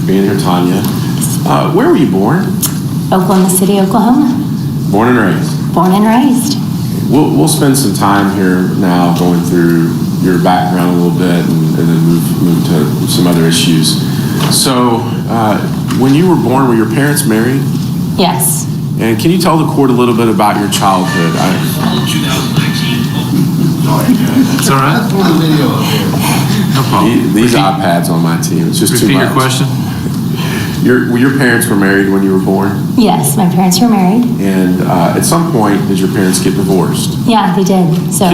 being here, Tonya. Where were you born? Oklahoma City, Oklahoma. Born and raised? Born and raised. We'll spend some time here now going through your background a little bit and then move to some other issues. So, when you were born, were your parents married? Yes. And can you tell the court a little bit about your childhood? 2019. It's all right. No problem. These iPads on my team, it's just too much. Repeat your question. Your parents were married when you were born? Yes, my parents were married. And at some point, did your parents get divorced? Yeah, they did. So,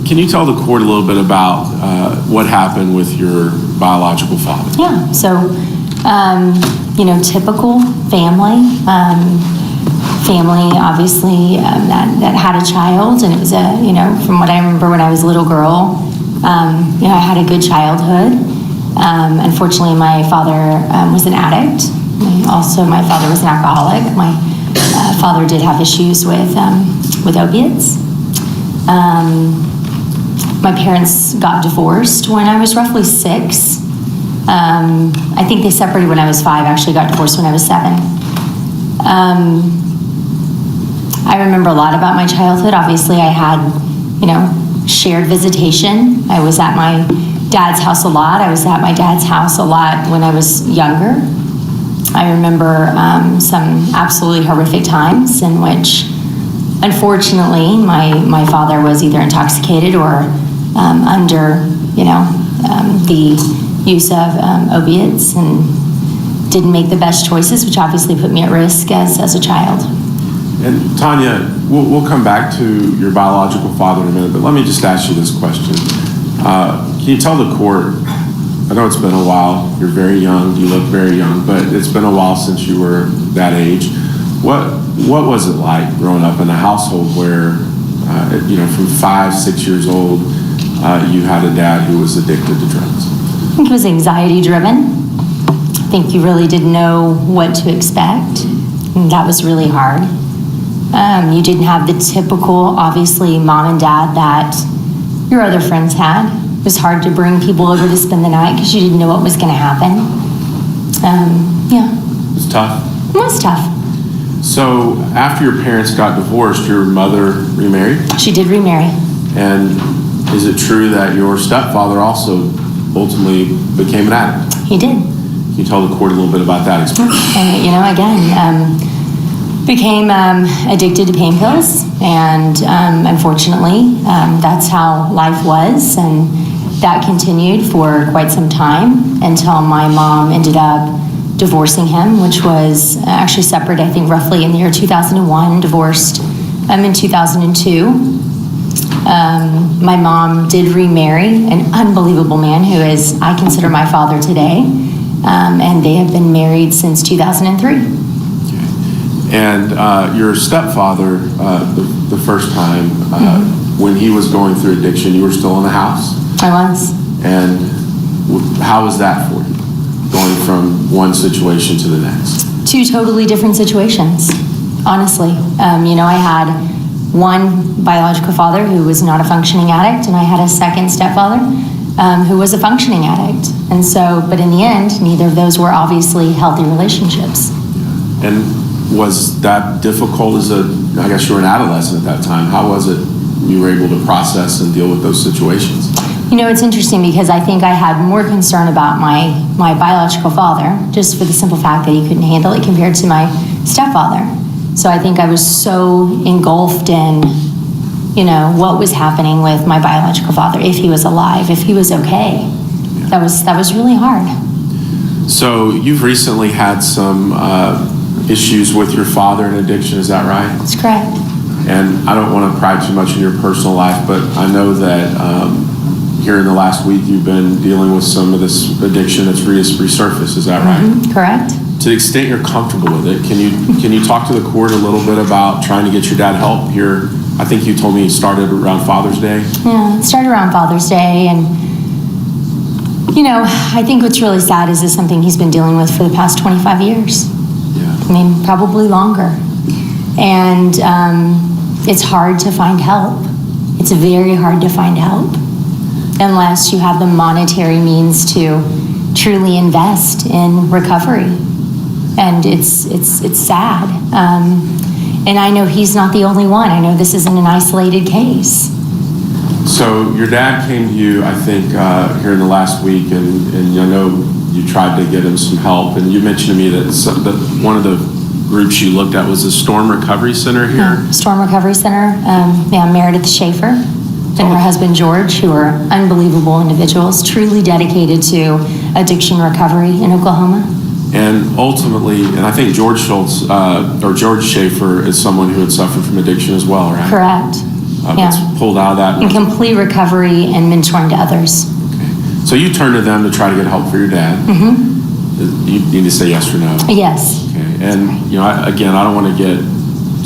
Can you tell the court a little bit about what happened with your biological father? yeah. So, typical family. Family, obviously, that had a child, and it was from what I remember when I was a little girl, I had a good childhood. Unfortunately, my father was an addict. Also, my father was an alcoholic. My father did have issues with opiates. My parents got divorced when I was roughly 6. I think they separated when I was 5, actually got divorced when I was 7. I remember a lot about my childhood. Obviously, I had, shared visitation. I was at my dad's house a lot. I was at my dad's house a lot when I was younger. I remember some absolutely horrific times in which, unfortunately, my father was either intoxicated or under, the use of opiates and didn't make the best choices, which obviously put me at risk as a child. And Tonya, we'll come back to your biological father in a minute, but let me just ask you this question. Can you tell the court, I know it's been a while, you're very young, you look very young, but it's been a while since you were that age. What was it like growing up in a household where, from 5, 6 years old, you had a dad who was addicted to drugs? I think it was anxiety driven. I think you really didn't know what to expect, and that was really hard. You didn't have the typical, obviously, mom and dad that your other friends had. It was hard to bring people over to spend the night because you didn't know what was going to happen. It was tough? It was tough. So after your parents got divorced, your mother remarried? She did remarry. And is it true that your stepfather also ultimately became an addict? He did. Can you tell the court a little bit about that experience? And, became addicted to pain pills, and unfortunately, that's how life was, and that continued for quite some time until my mom ended up divorcing him, which was actually separate, I think, roughly in the year 2001, divorced in 2002. My mom did remarry an unbelievable man who is, I consider, my father today, and they have been married since 2003. And your stepfather, the first time, when he was going through addiction, you were still in the house? I was. And how was that for you, going from one situation to the next? 2 totally different situations, honestly. I had one biological father who was not a functioning addict, and I had a second stepfather who was a functioning addict. And so, but in the end, neither of those were obviously healthy relationships. And was that difficult I guess you were an adolescent at that time. How was it you were able to process and deal with those situations? It's interesting because I think I had more concern about my biological father, just for the simple fact that he couldn't handle it compared to my stepfather. So I think I was so engulfed in, what was happening with my biological father, if he was alive, if he was okay. Yeah. That was really hard. So you've recently had some issues with your father and addiction, is that right? That's correct. And I don't want to pry too much in your personal life, but I know that here in the last week you've been dealing with some of this addiction that's resurfaced, is that right? Mm-hmm. Correct. To the extent you're comfortable with it, can you talk to the court a little bit about trying to get your dad help here? I think you told me it started around Father's Day. Yeah, it started around Father's Day, and I think what's really sad is this something he's been dealing with for the past 25 years. Yeah. Probably longer. And it's hard to find help. It's very hard to find help unless you have the monetary means to truly invest in recovery. And it's sad. And I know he's not the only one. I know this isn't an isolated case. So your dad came to you, I think, here in the last week, and I know you tried to get him some help. And you mentioned to me that one of the groups you looked at was the Storm Recovery Center here. Yeah, Storm Recovery Center. Meredith Schaefer and her husband George, who are unbelievable individuals, truly dedicated to addiction recovery in Oklahoma. And ultimately, and I think George Schaefer is someone who had suffered from addiction as well, right? Correct. That's pulled out of that. In complete recovery and mentoring to others. Okay. So you turned to them to try to get help for your dad. Mm-hmm. You need to say yes or no. Yes. Okay. And I don't want to get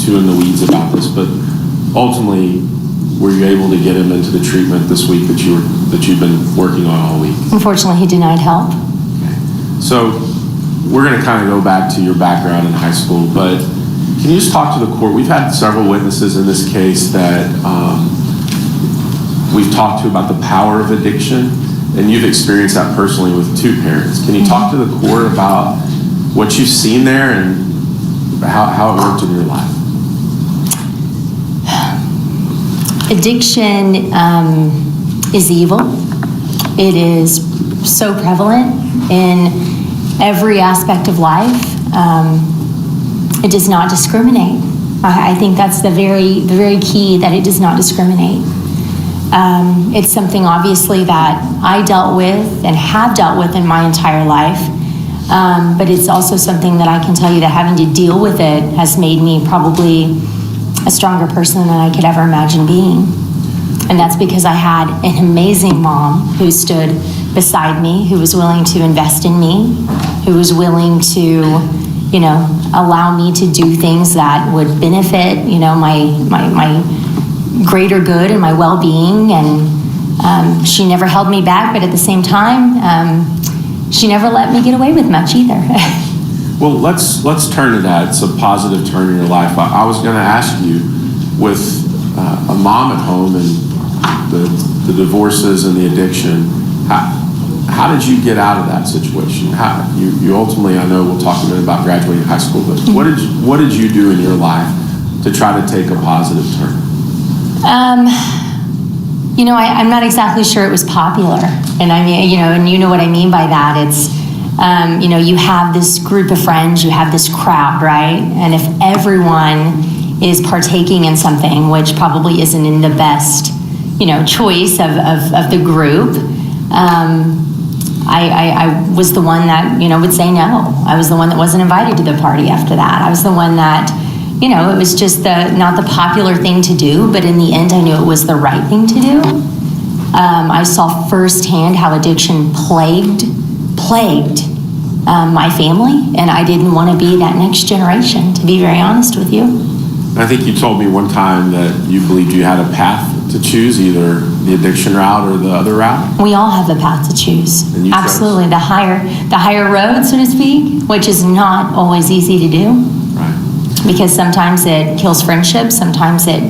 too in the weeds about this, but ultimately, were you able to get him into the treatment this week that you've been working on all week? Unfortunately, he denied help. Okay. So we're going to kind of go back to your background in high school, but can you just talk to the court? We've had several witnesses in this case that we've talked to about the power of addiction, and you've experienced that personally with two parents. Can you talk to the court about what you've seen there and how it worked in your life? Addiction is evil. It is so prevalent in every aspect of life. It does not discriminate. I think that's the very key, that it does not discriminate. It's something obviously that I dealt with and have dealt with in my entire life, but it's also something that I can tell you that having to deal with it has made me probably a stronger person than I could ever imagine being. And that's because I had an amazing mom who stood beside me, who was willing to invest in me, who was willing to, allow me to do things that would benefit, my greater good and my well-being. And she never held me back, but at the same time, she never let me get away with much either. Well, let's turn to that. It's a positive turn in your life. I was going to ask you, with a mom at home and the divorces and the addiction, how did you get out of that situation? You ultimately, I know we'll talk a minute about graduating high school, but what did you do in your life to try to take a positive turn? I'm not exactly sure it was popular, and I mean, and you know what I mean by that. It's you have this group of friends, you have this crowd, right? And if everyone is partaking in something, which probably isn't in the best, choice of the group, I was the one that, would say no. I was the one that wasn't invited to the party after that. I was the one that, it was just not the popular thing to do, but in the end, I knew it was the right thing to do. I saw firsthand how addiction plagued my family, and I didn't want to be that next generation, to be very honest with you. I think you told me one time that you believed you had a path to choose, either the addiction route or the other route. We all have a path to choose. Absolutely, chose. the higher road, so to speak, which is not always easy to do. Right. Because sometimes it kills friendships. Sometimes it,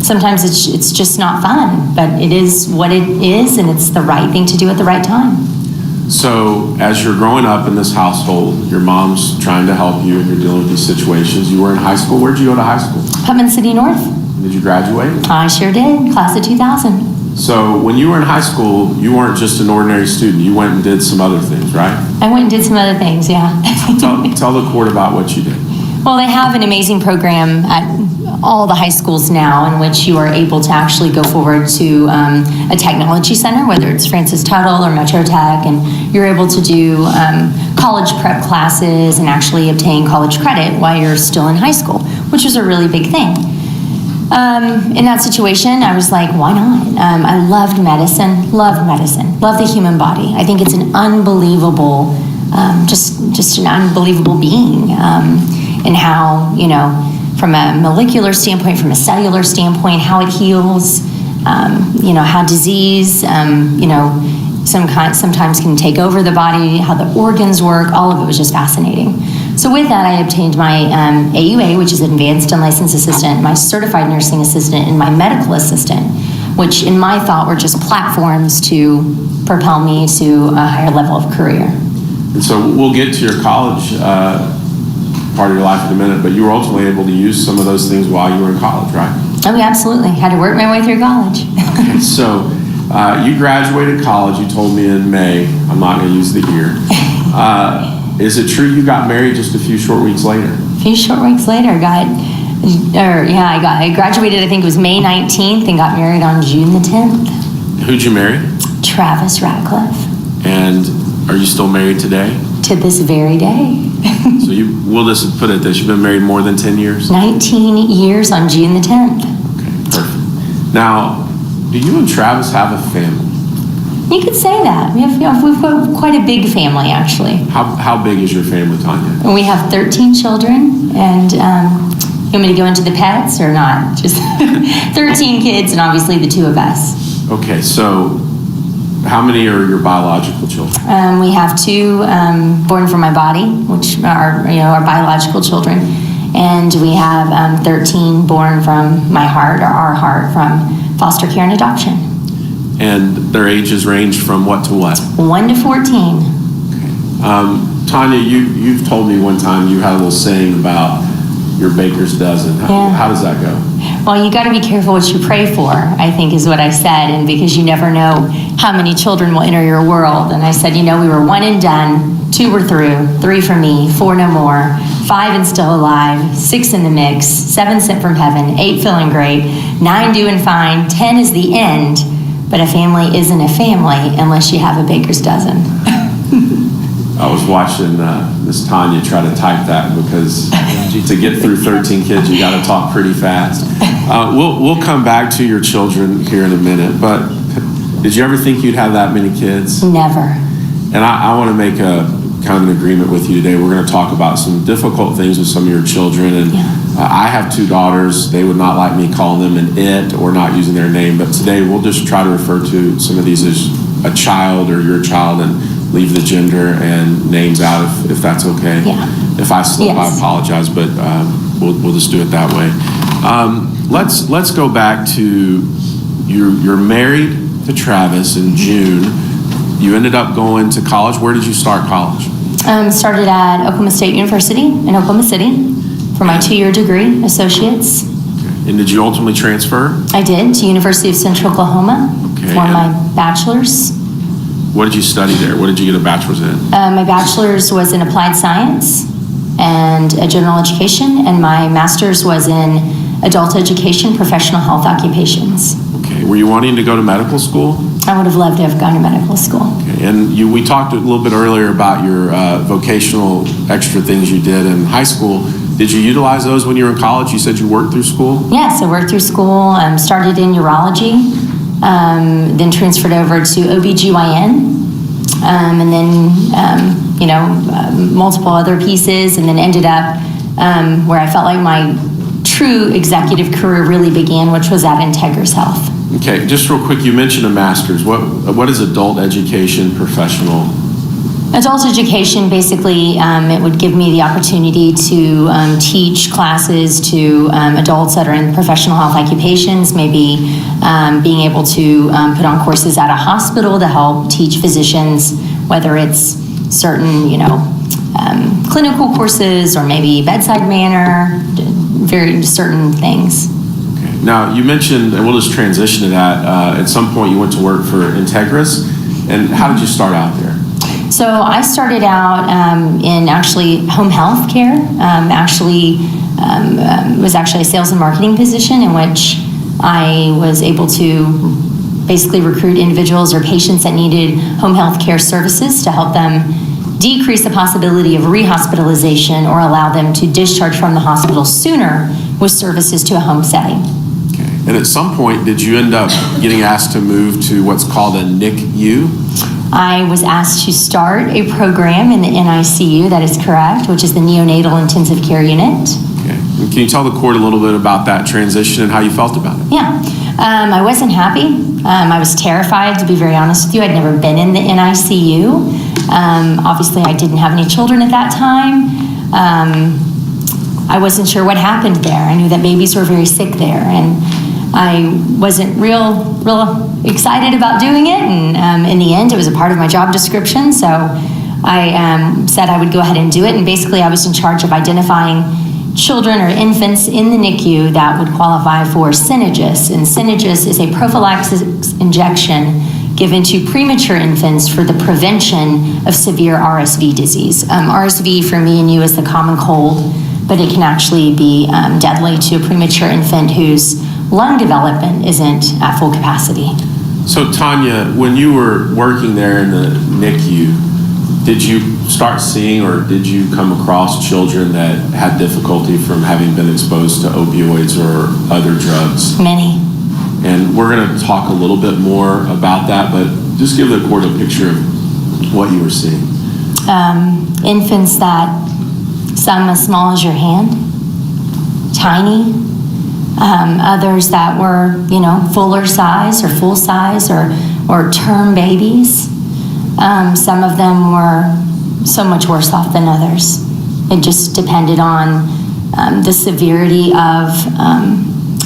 sometimes it's just not fun. But it is what it is, and it's the right thing to do at the right time. So as you're growing up in this household, your mom's trying to help you and you're dealing with these situations. You were in high school. Where'd you go to high school? Putnam City North. Did you graduate? I sure did, class of 2000. So when you were in high school, you weren't just an ordinary student. You went and did some other things, right? I went and did some other things, yeah. Tell the court about what you did. Well, they have an amazing program at all the high schools now in which you are able to actually go forward to a technology center, whether it's Francis Tuttle or Metro Tech, and you're able to do college prep classes and actually obtain college credit while you're still in high school, which was a really big thing. In that situation, I was like, why not? I loved medicine, love the human body. I think it's an unbelievable, just an unbelievable being, and how, from a molecular standpoint, from a cellular standpoint, how it heals, how disease, sometimes can take over the body, how the organs work. All of it was just fascinating. So with that, I obtained my AUA, which is Advanced and Licensed Assistant, my Certified Nursing Assistant, and my Medical Assistant which in my thought were just platforms to propel me to a higher level of career. And so we'll get to your college part of your life in a minute, but you were ultimately able to use some of those things while you were in college, right? Oh, yeah, absolutely. Had to work my way through college. Okay, so you graduated college, you told me in May. I'm not going to use the year. Is it true you got married just a few short weeks later? A few short weeks later, I graduated, I think it was May 19th, and got married on June the 10th. Who'd you marry? Travis Ratcliff. And are you still married today? To this very day. So we'll just put it this, you've been married more than 10 years? 19 years on June the 10th. Okay, perfect. Now, do you and Travis have a family? You could say that. We've got quite a big family, actually. How big is your family, Tonya? We have 13 children, and you want me to go into the pets or not? Just 13 kids, and obviously the two of us. Okay, so how many are your biological children? We have two born from my body, which are our biological children, and we have 13 born from my heart, or our heart, from foster care and adoption. And their ages range from what to what? 1 to 14. Tonya, you've told me one time you had a little saying about your baker's dozen. How does that go? Well, you got to be careful what you pray for, I think is what I said, and because you never know how many children will enter your world. And I said, we were 1 and done, 2 were through, 3 for me, 4 no more, 5 and still alive, 6 in the mix, 7 sent from heaven, 8 feeling great, 9 doing fine, 10 is the end. But a family isn't a family unless you have a baker's dozen. I was watching Miss Tonya try to type that because to get through 13 kids, you got to talk pretty fast. We'll come back to your children here in a minute, but did you ever think you'd have that many kids? Never. And I want to make a kind of an agreement with you today. We're going to talk about some difficult things with some of your children. And I have 2 daughters. They would not like me calling them an it or not using their name. But today we'll just try to refer to some of these as a child or your child and leave the gender and names out if that's okay. Yeah. If I slip, Yes. I apologize, but we'll just do it that way. Let's go back to you're married to Travis in June. You ended up going to college. Where did you start college? Started at Oklahoma State University in Oklahoma City for my 2-year degree, associates. Okay. And did you ultimately transfer? I did to University of Central Oklahoma for my bachelor's. What did you study there? What did you get a bachelor's in? My bachelor's was in applied science and general education, and my master's was in adult education, professional health occupations. Okay. Were you wanting to go to medical school? I would have loved to have gone to medical school. Okay. And we talked a little bit earlier about your vocational extra things you did in high school. Did you utilize those when you were in college? You said you worked through school? Yes, I worked through school, started in urology, then transferred over to OBGYN, and then, multiple other pieces, and then ended up where I felt like my true executive career really began, which was at Integris Health. Okay, just real quick, you mentioned a master's. What is adult education professional? Adult education, basically, it would give me the opportunity to teach classes to adults that are in professional health occupations, maybe being able to put on courses at a hospital to help teach physicians, whether it's certain, clinical courses or maybe bedside manner, very certain things. Okay. Now, you mentioned, and we'll just transition to that, at some point you went to work for Integris, and how did you start out there? So I started out in actually home health care. Was actually a sales and marketing position in which I was able to basically recruit individuals or patients that needed home health care services to help them decrease the possibility of rehospitalization or allow them to discharge from the hospital sooner with services to a home setting. Okay. And at some point, did you end up getting asked to move to what's called a NICU? I was asked to start a program in the NICU, that is correct, which is the Neonatal Intensive Care Unit. Okay. And can you tell the court a little bit about that transition and how you felt about it? Yeah. I wasn't happy. I was terrified, to be very honest with you. I'd never been in the NICU. Obviously, I didn't have any children at that time. I wasn't sure what happened there. I knew that babies were very sick there. And I wasn't real excited about doing it, and in the end, it was a part of my job description, so I said I would go ahead and do it, and basically I was in charge of identifying children or infants in the NICU that would qualify for Synagis, and Synagis is a prophylaxis injection given to premature infants for the prevention of severe RSV disease. RSV for me and you is the common cold, but it can actually be deadly to a premature infant whose lung development isn't at full capacity. So Tonya, when you were working there in the NICU, did you start seeing or did you come across children that had difficulty from having been exposed to opioids or other drugs? Many. And we're going to talk a little bit more about that, but just give the court a picture of what you were seeing. Infants that, some as small as your hand, tiny, others that were, fuller size or full size or term babies. Some of them were so much worse off than others. It just depended on the severity of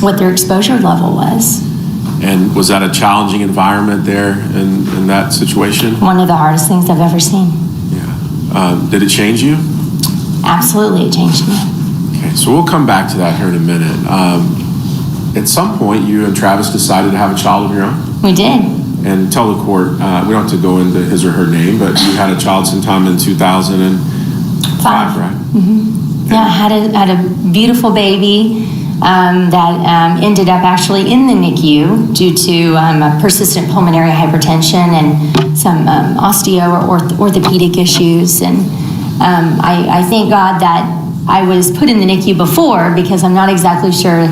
what their exposure level was. And was that a challenging environment there in that situation? One of the hardest things I've ever seen. Yeah. Did it change you? Absolutely, it changed me. Okay, so we'll come back to that here in a minute. At some point, you and Travis decided to have a child of your own? We did. And tell the court, we don't have to go into his or her name, but you had a child sometime in 2005, right? Mm-hmm. Yeah, I had a beautiful baby that ended up actually in the NICU due to a persistent pulmonary hypertension and some osteo or orthopedic issues. And I thank God that I was put in the NICU before, because I'm not exactly sure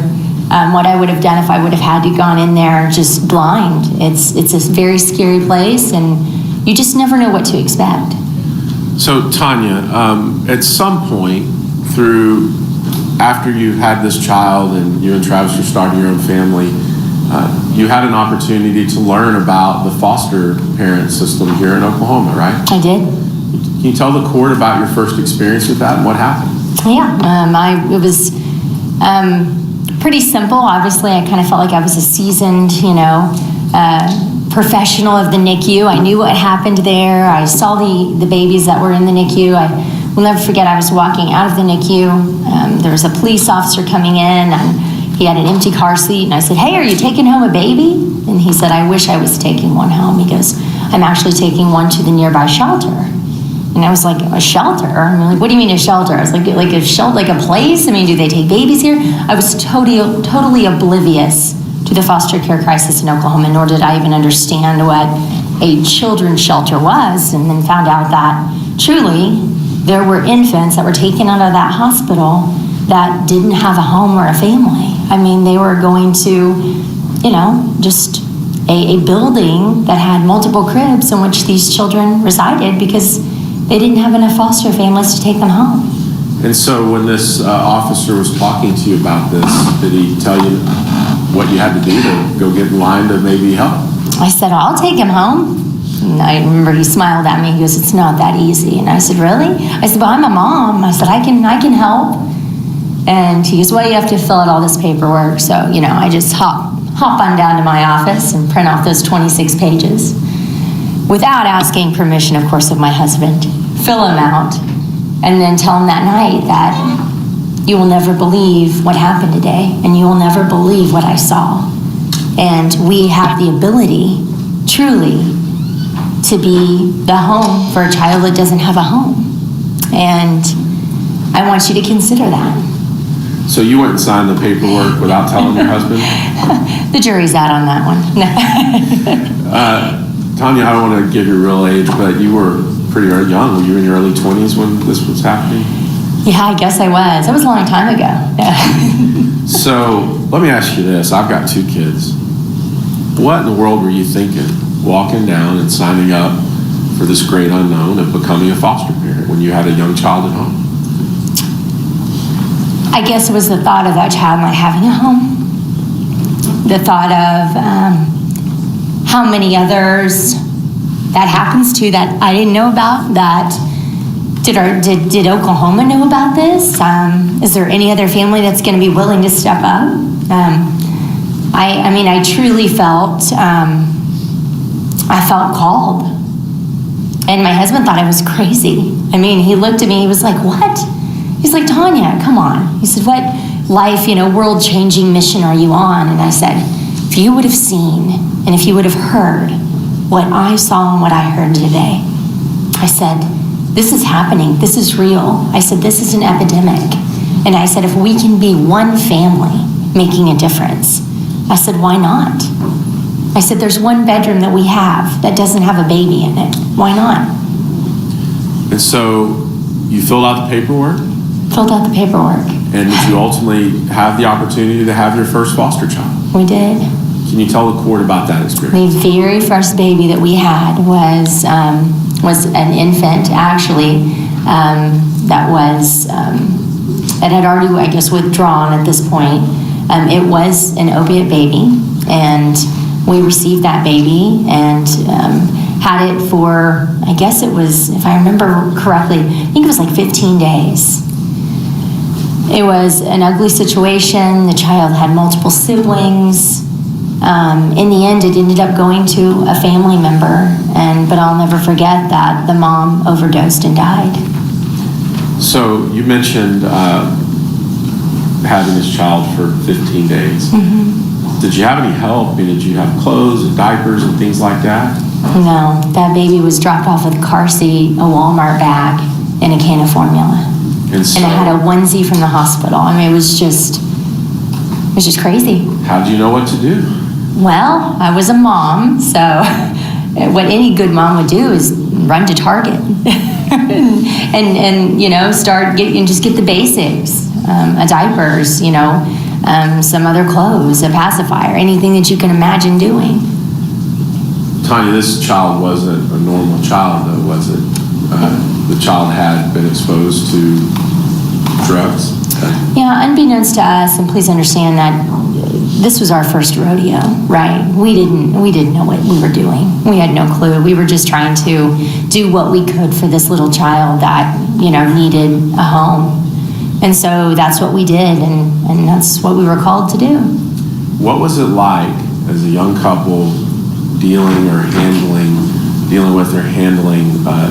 what I would have done if I would have had to gone in there just blind. It's a very scary place, and you just never know what to expect. So Tonya, at some point after you had this child and you and Travis were starting your own family, you had an opportunity to learn about the foster parent system here in Oklahoma, right? I did. Can you tell the court about your first experience with that and what happened? Yeah, it was pretty simple. Obviously, I kind of felt like I was a seasoned, professional of the NICU. I knew what happened there. I saw the babies that were in the NICU. I will never forget, I was walking out of the NICU. There was a police officer coming in, and he had an empty car seat, and I said, "Hey, are you taking home a baby?" And he said, "I wish I was taking one home." He goes, "I'm actually taking one to the nearby shelter." And I was like, "A shelter?" I'm like, "What do you mean a shelter?" I was like a shelter, like a place? I mean, do they take babies here? I was totally oblivious to the foster care crisis in Oklahoma, nor did I even understand what a children's shelter was, and then found out that truly there were infants that were taken out of that hospital that didn't have a home or a family. I mean, they were going to, just a building that had multiple cribs in which these children resided because they didn't have enough foster families to take them home. And so when this officer was talking to you about this, did he tell you what you had to do to go get in line to maybe help? I said, "I'll take him home." And I remember he smiled at me. He goes, "It's not that easy." And I said, "Really?" I said, "Well, I'm a mom." I said, I can help." And he goes, "Well, you have to fill out all this paperwork." So, I just hop on down to my office and print off those 26 pages without asking permission, of course, of my husband. Fill them out, and then tell him that night that you will never believe what happened today, and you will never believe what I saw. And we have the ability, truly, to be the home for a child that doesn't have a home. And I want you to consider that. So you went and signed the paperwork without telling your husband? The jury's out on that one. Tonya, I don't want to give your real age, but you were pretty young. Were you in your early 20s when this was happening? Yeah, I guess I was. That was a long time ago. So let me ask you this. I've got 2 kids. What in the world were you thinking walking down and signing up for this great unknown of becoming a foster parent when you had a young child at home? I guess it was the thought of that child not having a home. The thought of how many others that happens to that I didn't know about. That did Oklahoma know about this? Is there any other family that's going to be willing to step up? I mean, I truly felt, I felt called. And my husband thought I was crazy. I mean, he looked at me, he was like, what? He's like, Tonya, come on. He said, what life, world-changing mission are you on? And I said, if you would have seen and if you would have heard what I saw and what I heard today, I said, this is happening. This is real. I said, this is an epidemic. And I said, if we can be one family making a difference, I said, why not? I said, there's one bedroom that we have that doesn't have a baby in it. Why not? And so you filled out the paperwork? Filled out the paperwork. And did you ultimately have the opportunity to have your first foster child? We did. Can you tell the court about that experience? The very first baby that we had was an infant, actually, that was, it had already, I guess, withdrawn at this point. It was an opiate baby, and we received that baby and had it for, I guess it was, if I remember correctly, I think it was like 15 days. It was an ugly situation. The child had multiple siblings. In the end, it ended up going to a family member, but I'll never forget that the mom overdosed and died. So you mentioned having this child for 15 days. Mm-hmm. Did you have any help? I mean, did you have clothes and diapers and things like that? No, that baby was dropped off with a car seat, a Walmart bag, and a can of formula. And I had a onesie from the hospital. I mean, it was just crazy. How did you know what to do? Well, I was a mom, so what any good mom would do is run to Target and start just get the basics, diapers, some other clothes, a pacifier, anything that you can imagine doing. Tonya, this child wasn't a normal child, though, was it? The child had been exposed to drugs? Yeah, unbeknownst to us, and please understand that this was our first rodeo, right? We didn't know what we were doing. We had no clue. We were just trying to do what we could for this little child that, needed a home. And so that's what we did, and that's what we were called to do. What was it like as a young couple dealing with or handling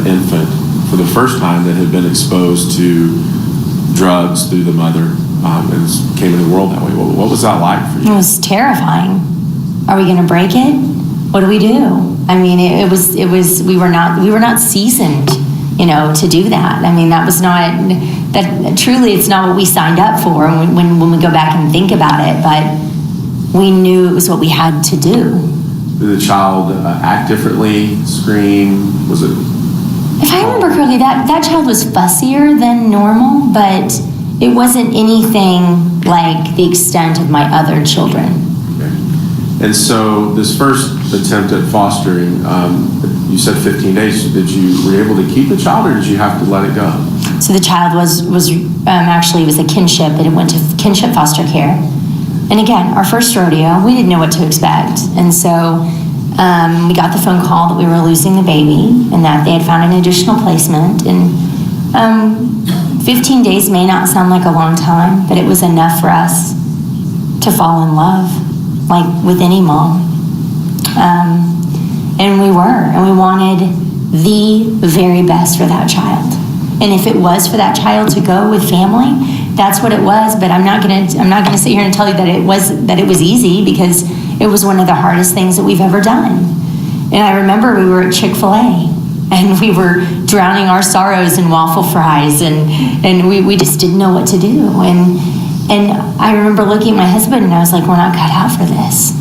infant for the first time that had been exposed to drugs through the mother and came into the world that way? What was that like for you? It was terrifying. Are we going to break it? What do we do? I mean, it was. We were not seasoned, to do that. I mean, that was not that. Truly, it's not what we signed up for. When we go back and think about it, but we knew it was what we had to do. Did the child act differently? Scream? Was it? If I remember correctly, that child was fussier than normal, but it wasn't anything like the extent of my other children. Okay. And so this first attempt at fostering, you said 15 days. Were you able to keep the child, or did you have to let it go? So the child was actually, it was a kinship, and it went to kinship foster care. And again, our first rodeo, we didn't know what to expect. And so we got the phone call that we were losing the baby and that they had found an additional placement. And 15 days may not sound like a long time, but it was enough for us to fall in love, like with any mom. And we wanted the very best for that child. And if it was for that child to go with family, that's what it was. But I'm not gonna sit here and tell you that it was easy, because it was one of the hardest things that we've ever done. And I remember we were at Chick-fil-A and we were drowning our sorrows in waffle fries, and we just didn't know what to do. And I remember looking at my husband and I was like, we're not cut out for this.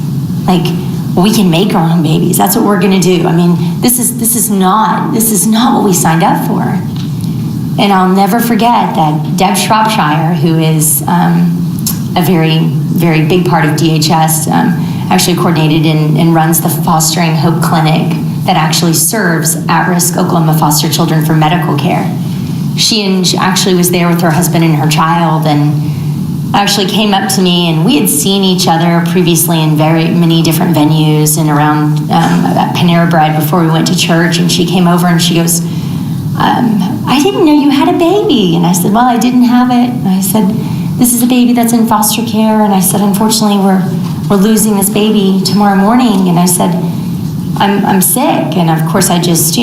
Like, we can make our own babies. That's what we're gonna do. I mean, this is not what we signed up for. And I'll never forget that Deb Shropshire, who is a very, very big part of DHS, actually coordinated and runs the Fostering Hope Clinic that actually serves at-risk Oklahoma foster children for medical care. She actually was there with her husband and her child, and actually came up to me, and we had seen each other previously in very many different venues and around Panera Bread before we went to church. And she came over and she goes, I didn't know you had a baby. And I said, well, I didn't have it. And I said, this is a baby that's in foster care. And I said, unfortunately, we're losing this baby tomorrow morning. And I said, I'm sick. And of course I just,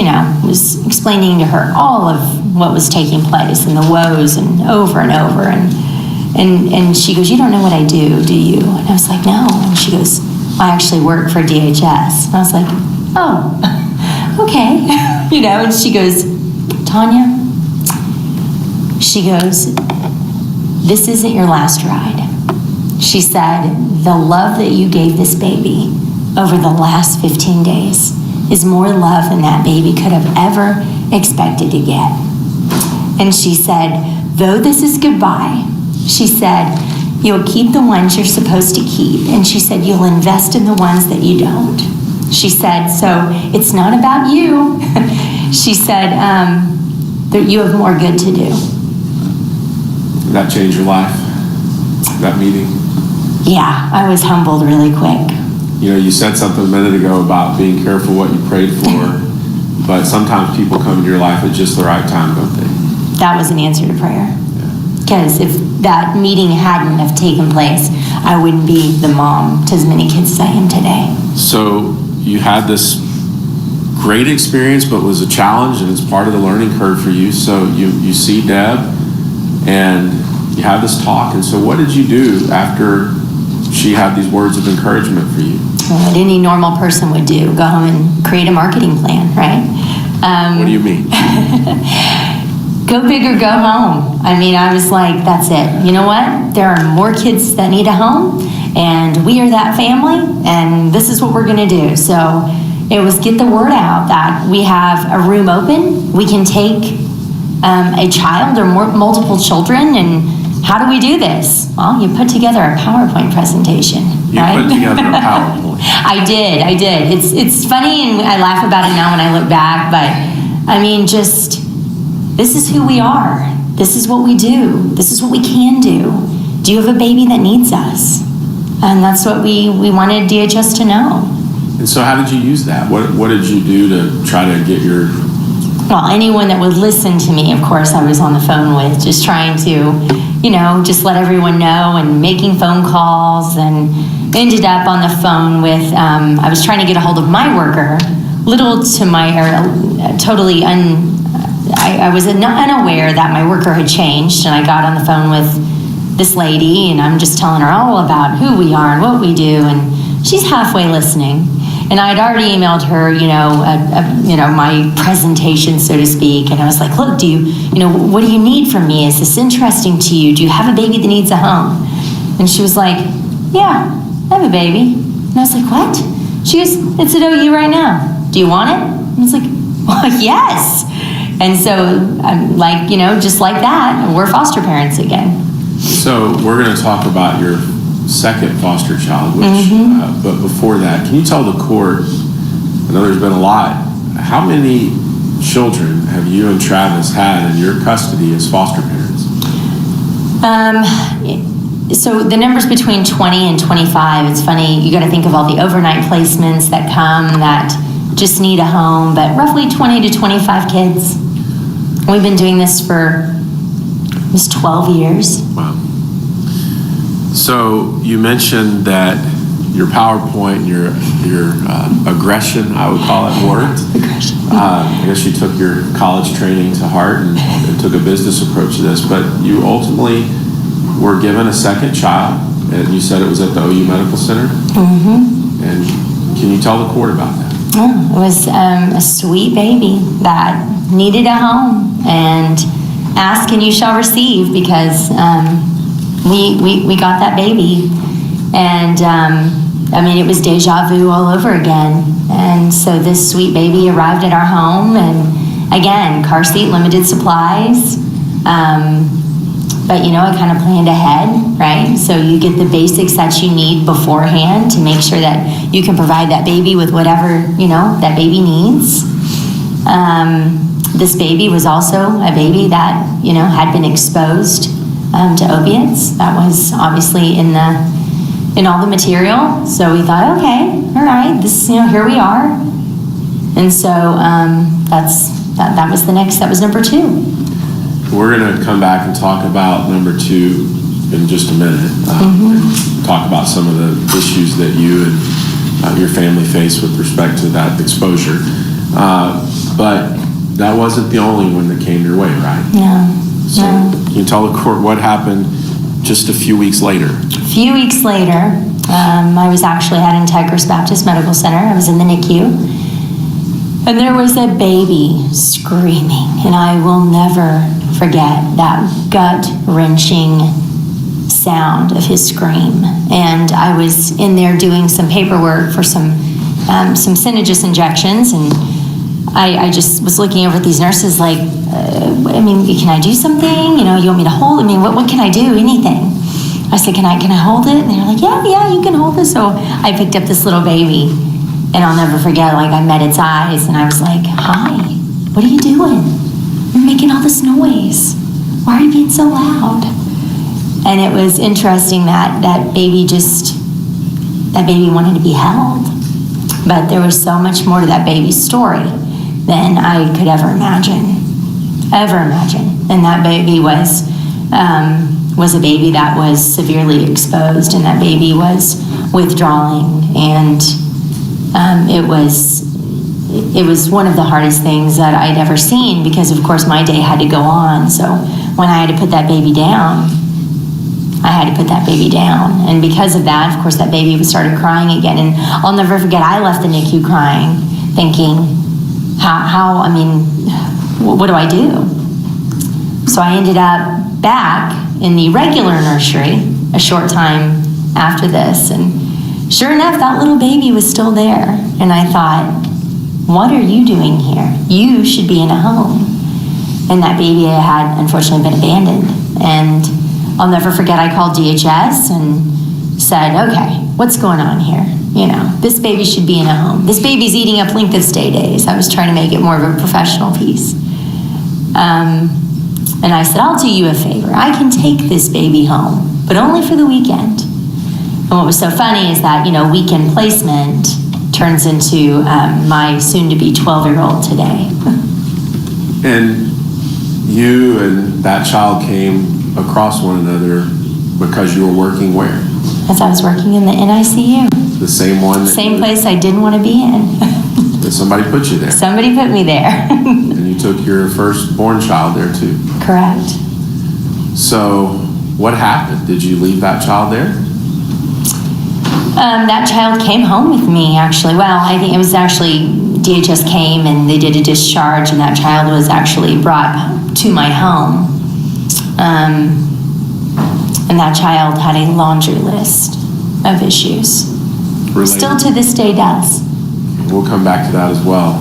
was explaining to her all of what was taking place and the woes and over. And she goes, you don't know what I do you? And I was like, no. And she goes, I actually work for DHS. And I was like, oh, okay. And she goes, Tonya, she goes, this isn't your last ride. She said, the love that you gave this baby over the last 15 days is more love than that baby could have ever expected to get. And she said, though this is goodbye, she said, you'll keep the ones you're supposed to keep. And she said, you'll invest in the ones that you don't. She said, so it's not about you. She said, that you have more good to do. Did that change your life, that meeting? Yeah, I was humbled really quick. You said something a minute ago about being careful what you prayed for, but sometimes people come into your life at just the right time, don't they? That was an answer to prayer. Because if that meeting hadn't have taken place, I wouldn't be the mom to as many kids as I am today. So you had this great experience, but was a challenge, and it's part of the learning curve for you. So you see Deb, and you have this talk. And so what did you do after she had these words of encouragement for you? What any normal person would do, go home and create a marketing plan, right? What do you mean? Go big or go home. I was like, that's it. You know what? There are more kids that need a home, and we are that family, and this is what we're going to do. So it was get the word out that we have a room open. We can take a child or multiple children, and how do we do this? Well, you put together a PowerPoint presentation, right? You put together a PowerPoint. I did. It's funny, and I laugh about it now when I look back, but just this is who we are. This is what we do. This is what we can do. Do you have a baby that needs us? And that's what we wanted DHS to know. And so how did you use that? What did you do to try to get your... Well, anyone that would listen to me, of course, I was on the phone with, just trying to, just let everyone know and making phone calls, and ended up on the phone with, I was trying to get a hold of my worker, I was unaware that my worker had changed, and I got on the phone with this lady, and I'm just telling her all about who we are and what we do, and she's halfway listening. And I'd already emailed her, my presentation, so to speak. And I was like, look, what do you need from me? Is this interesting to you? Do you have a baby that needs a home? And she was like, yeah, I have a baby. And I was like, what? She goes, it's at OU right now. Do you want it? And I was like, well, yes. And so I'm like, just like that, we're foster parents again. So we're going to talk about your second foster child, which, but before that, can you tell the court, I know there's been a lot, how many children have you and Travis had in your custody as foster parents? So the numbers between 20 and 25, it's funny, you got to think of all the overnight placements that come that just need a home, but roughly 20 to 25 kids. We've been doing this for almost 12 years. Wow. So you mentioned that your PowerPoint, your aggression, I would call it, worked. Aggression. I guess you took your college training to heart and took a business approach to this, but you ultimately were given a second child, and you said it was at the OU Medical Center. Mm-hmm. And can you tell the court about that? Oh, it was a sweet baby that needed a home, and ask and you shall receive, because we got that baby, and it was deja vu all over again. And so this sweet baby arrived at our home, and again, car seat, limited supplies, but I kind of planned ahead, right? So you get the basics that you need beforehand to make sure that you can provide that baby with whatever that baby needs. This baby was also a baby that had been exposed to opiates. That was obviously in all the material. So we thought, okay, all right, this here we are. And so that was number 2. We're going to come back and talk about number 2 in just a minute. Talk about some of the issues that you and your family face with respect to that exposure. But that wasn't the only one that came your way, right? No. So can you tell the court what happened just a few weeks later? A few weeks later, I was actually at Integris Baptist Medical Center. I was in the NICU. And there was a baby screaming. And I will never forget that gut-wrenching sound of his scream. And I was in there doing some paperwork for some Synagis injections, and I just was looking over at these nurses like, can I do something? You want me to hold? What can I do? Anything. I said, can I hold it? And they were like, yeah, you can hold it. So I picked up this little baby, and I'll never forget, I met its eyes, and I was like, hi, what are you doing? You're making all this noise. Why are you being so loud? And it was interesting that baby wanted to be held. But there was so much more to that baby's story than I could ever imagine. And that baby was a baby that was severely exposed, and that baby was withdrawing, and it was one of the hardest things that I'd ever seen, because of course my day had to go on. So when I had to put that baby down, and because of that, of course, that baby started crying again. And I'll never forget, I left the NICU crying, thinking, what do I do? So I ended up back in the regular nursery a short time after this, and sure enough, that little baby was still there. And I thought, what are you doing here? You should be in a home. And that baby had unfortunately been abandoned. And I'll never forget, I called DHS and said, okay, what's going on here? This baby should be in a home. This baby's eating up length of stay days. I was trying to make it more of a professional piece. And I said, I'll do you a favor. I can take this baby home, but only for the weekend. And what was so funny is that, weekend placement turns into my soon-to-be 12-year-old today. And you and that child came across one another because you were working where? As I was working in the NICU. The same one? Same place I didn't want to be in. And somebody put you there? Somebody put me there. And you took your firstborn child there too? Correct. So what happened? Did you leave that child there? That child came home with me, actually. Well, I think it was actually DHS came and they did a discharge, and that child was actually brought to my home. And that child had a laundry list of issues. Related. Still to this day does. We'll come back to that as well.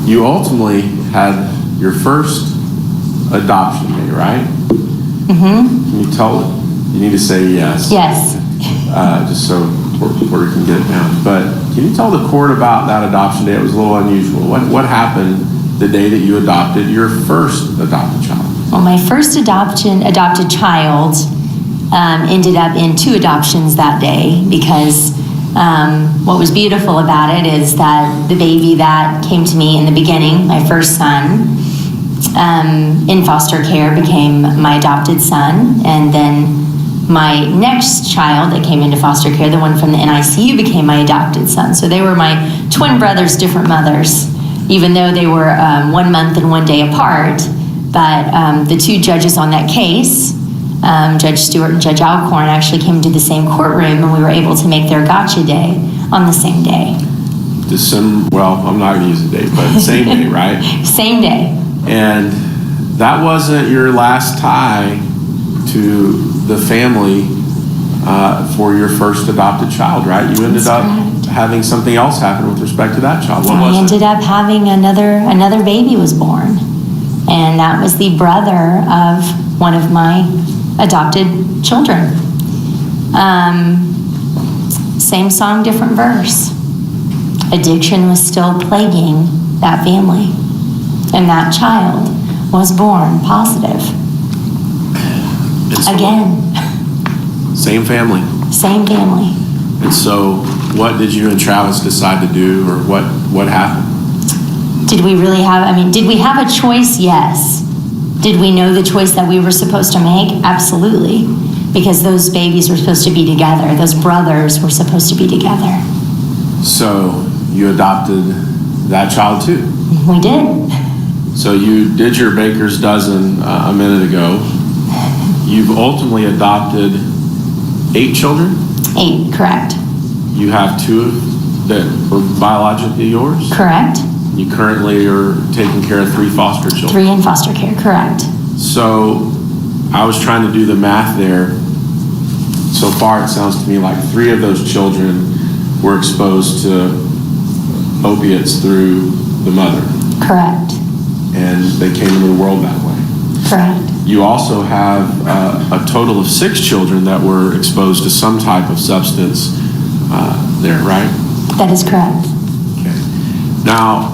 You ultimately had your first adoption day, right? Mm-hmm. Can you tell, you need to say yes. Yes. Just so reporter can get it down. But can you tell the court about that adoption day? It was a little unusual. What happened the day that you adopted your first adopted child? Well, my first adopted child ended up in 2 adoptions that day, because what was beautiful about it is that the baby that came to me in the beginning, my first son, in foster care became my adopted son, and then my next child that came into foster care, the one from the NICU, became my adopted son. So they were my twin brothers, different mothers, even though they were 1 month and 1 day apart. But the 2 judges on that case, Judge Stewart and Judge Alcorn, actually came into the same courtroom, and we were able to make their gotcha day on the same day. Well, I'm not going to use the date, but same day, right? Same day. And that wasn't your last tie to the family for your first adopted child, right? You ended up having something else happen with respect to that child. What was it? I ended up having another baby was born, and that was the brother of one of my adopted children. Same song, different verse. Addiction was still plaguing that family, and that child was born positive. Again. Same family. Same family. And so what did you and Travis decide to do, or what happened? Did we have a choice? Yes. Did we know the choice that we were supposed to make? Absolutely. Because those babies were supposed to be together. Those brothers were supposed to be together. So you adopted that child too? We did. So you did your baker's dozen a minute ago. You've ultimately adopted 8 children? 8, correct. You have 2 that were biologically yours? Correct. You currently are taking care of 3 foster children? 3 in foster care, correct. So I was trying to do the math there. So far, it sounds to me like 3 of those children were exposed to opiates through the mother. Correct. And they came into the world that way. Correct. You also have a total of 6 children that were exposed to some type of substance there, right? That is correct. Okay. Now,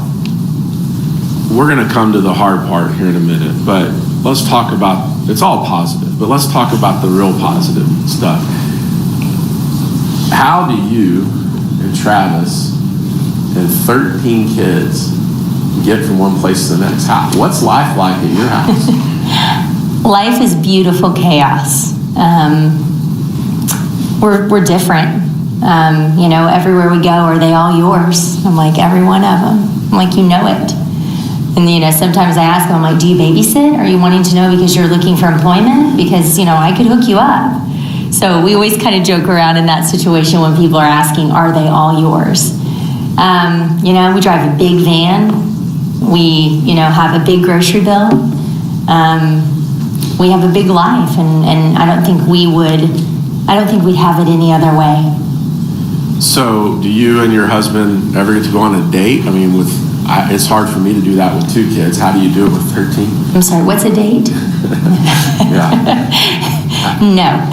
we're going to come to the hard part here in a minute, but let's talk about, it's all positive, but let's talk about the real positive stuff. How do you and Travis and 13 kids get from one place to the next? What's life like at your house? Life is beautiful chaos. We're different. Everywhere we go, are they all yours? I'm like, every one of them. I'm like, you know it. And, sometimes I ask them, I'm like, do you babysit? Are you wanting to know because you're looking for employment? Because, I could hook you up. So we always kind of joke around in that situation when people are asking, are they all yours? We drive a big van. We, have a big grocery bill. We have a big life, and I don't think we'd have it any other way. So do you and your husband ever get to go on a date? I mean, it's hard for me to do that with 2 kids. How do you do it with 13? I'm sorry, what's a date? Yeah. No.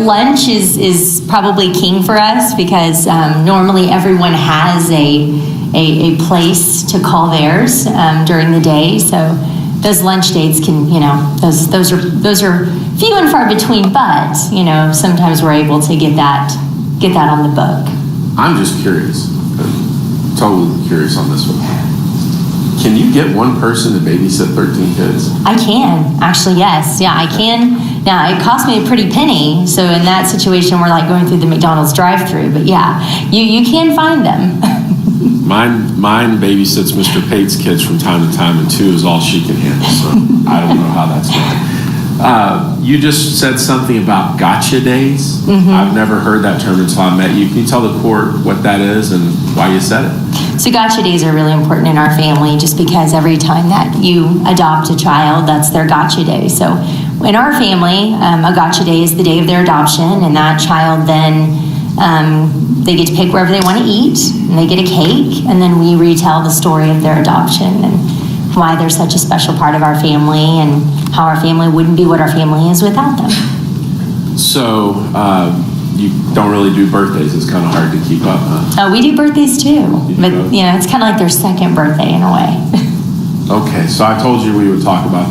Lunch is probably king for us because normally everyone has a place to call theirs during the day. So those lunch dates can, those are few and far between, but, sometimes we're able to get that on the book. I'm just curious, totally curious on this one. Can you get one person to babysit 13 kids? I can, actually, yes. Yeah, I can. Now, it cost me a pretty penny, so in that situation, we're like going through the McDonald's drive-thru, but yeah, you can find them. Mine babysits Mr. Pate's kids from time to time, and 2 is all she can handle, so I don't know how that's going. You just said something about gotcha days. Mm-hmm. I've never heard that term until I met you. Can you tell the court what that is and why you said it? So gotcha days are really important in our family just because every time that you adopt a child, that's their gotcha day. So in our family, a gotcha day is the day of their adoption, and that child then they get to pick wherever they want to eat, and they get a cake, and then we retell the story of their adoption and why they're such a special part of our family and how our family wouldn't be what our family is without them. So you don't really do birthdays. It's kind of hard to keep up, huh? Oh, we do birthdays too, but it's kind of like their second birthday in a way. Okay, so I told you we would talk about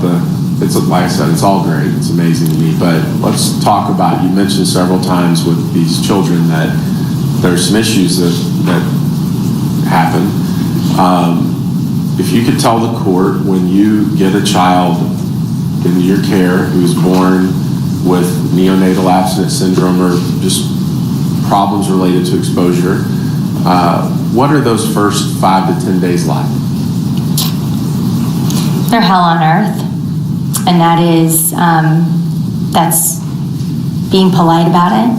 it's like I said, it's all great. It's amazing to me, but let's talk about, you mentioned several times with these children that there's some issues that happen. If you could tell the court when you get a child in your care who's born with neonatal abstinence syndrome or just problems related to exposure, what are those first 5 to 10 days like? They're hell on earth. And that is, that's being polite about it.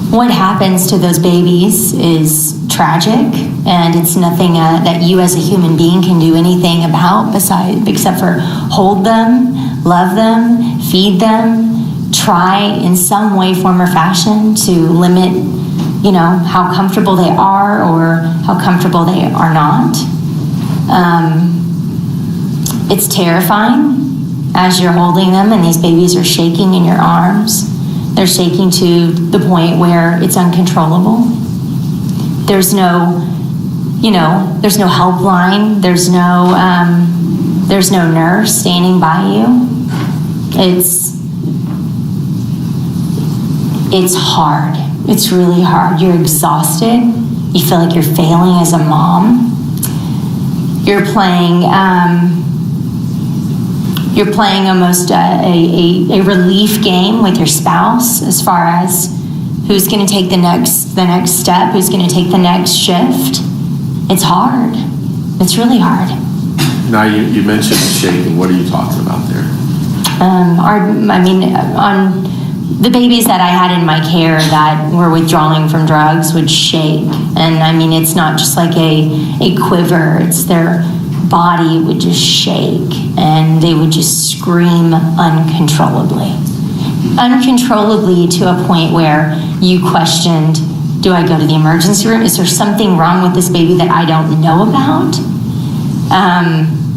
What happens to those babies is tragic, and it's nothing that you as a human being can do anything about except for hold them, love them, feed them, try in some way, form, or fashion to limit, how comfortable they are or how comfortable they are not. It's terrifying as you're holding them and these babies are shaking in your arms. They're shaking to the point where it's uncontrollable. There's no, there's no helpline. There's no nurse standing by you. It's hard. It's really hard. You're exhausted. You feel like you're failing as a mom. you're playing almost a relief game with your spouse as far as who's going to take the next step, who's going to take the next shift. It's hard. It's really hard. Now, you mentioned shaking. What are you talking about there? On the babies that I had in my care that were withdrawing from drugs would shake. And I mean, it's not just like a quiver, it's their body would just shake and they would just scream uncontrollably. Uncontrollably to a point where you questioned, do I go to the emergency room? Is there something wrong with this baby that I don't know about?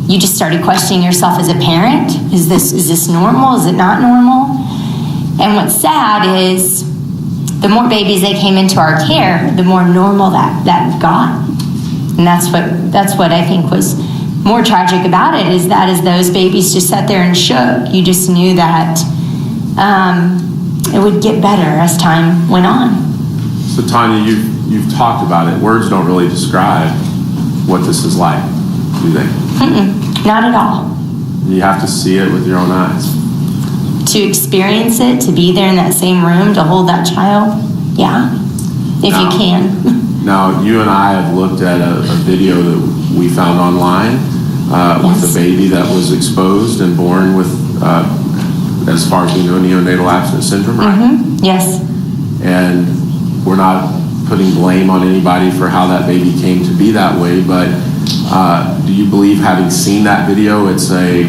You just started questioning yourself as a parent. Is this normal? Is it not normal? And what's sad is the more babies that came into our care, the more normal that got. And that's what I think was more tragic about it, is that as those babies just sat there and shook, you just knew that it would get better as time went on. So Tonya, you've talked about it. Words don't really describe what this is like, do they? Not at all. You have to see it with your own eyes. To experience it, to be there in that same room, to hold that child, yeah, if you can. Now, you and I have looked at a video that we found online with a baby that was exposed and born with, as far as we know, neonatal abstinence syndrome, right? Yes. And we're not putting blame on anybody for how that baby came to be that way, but do you believe, having seen that video, it's a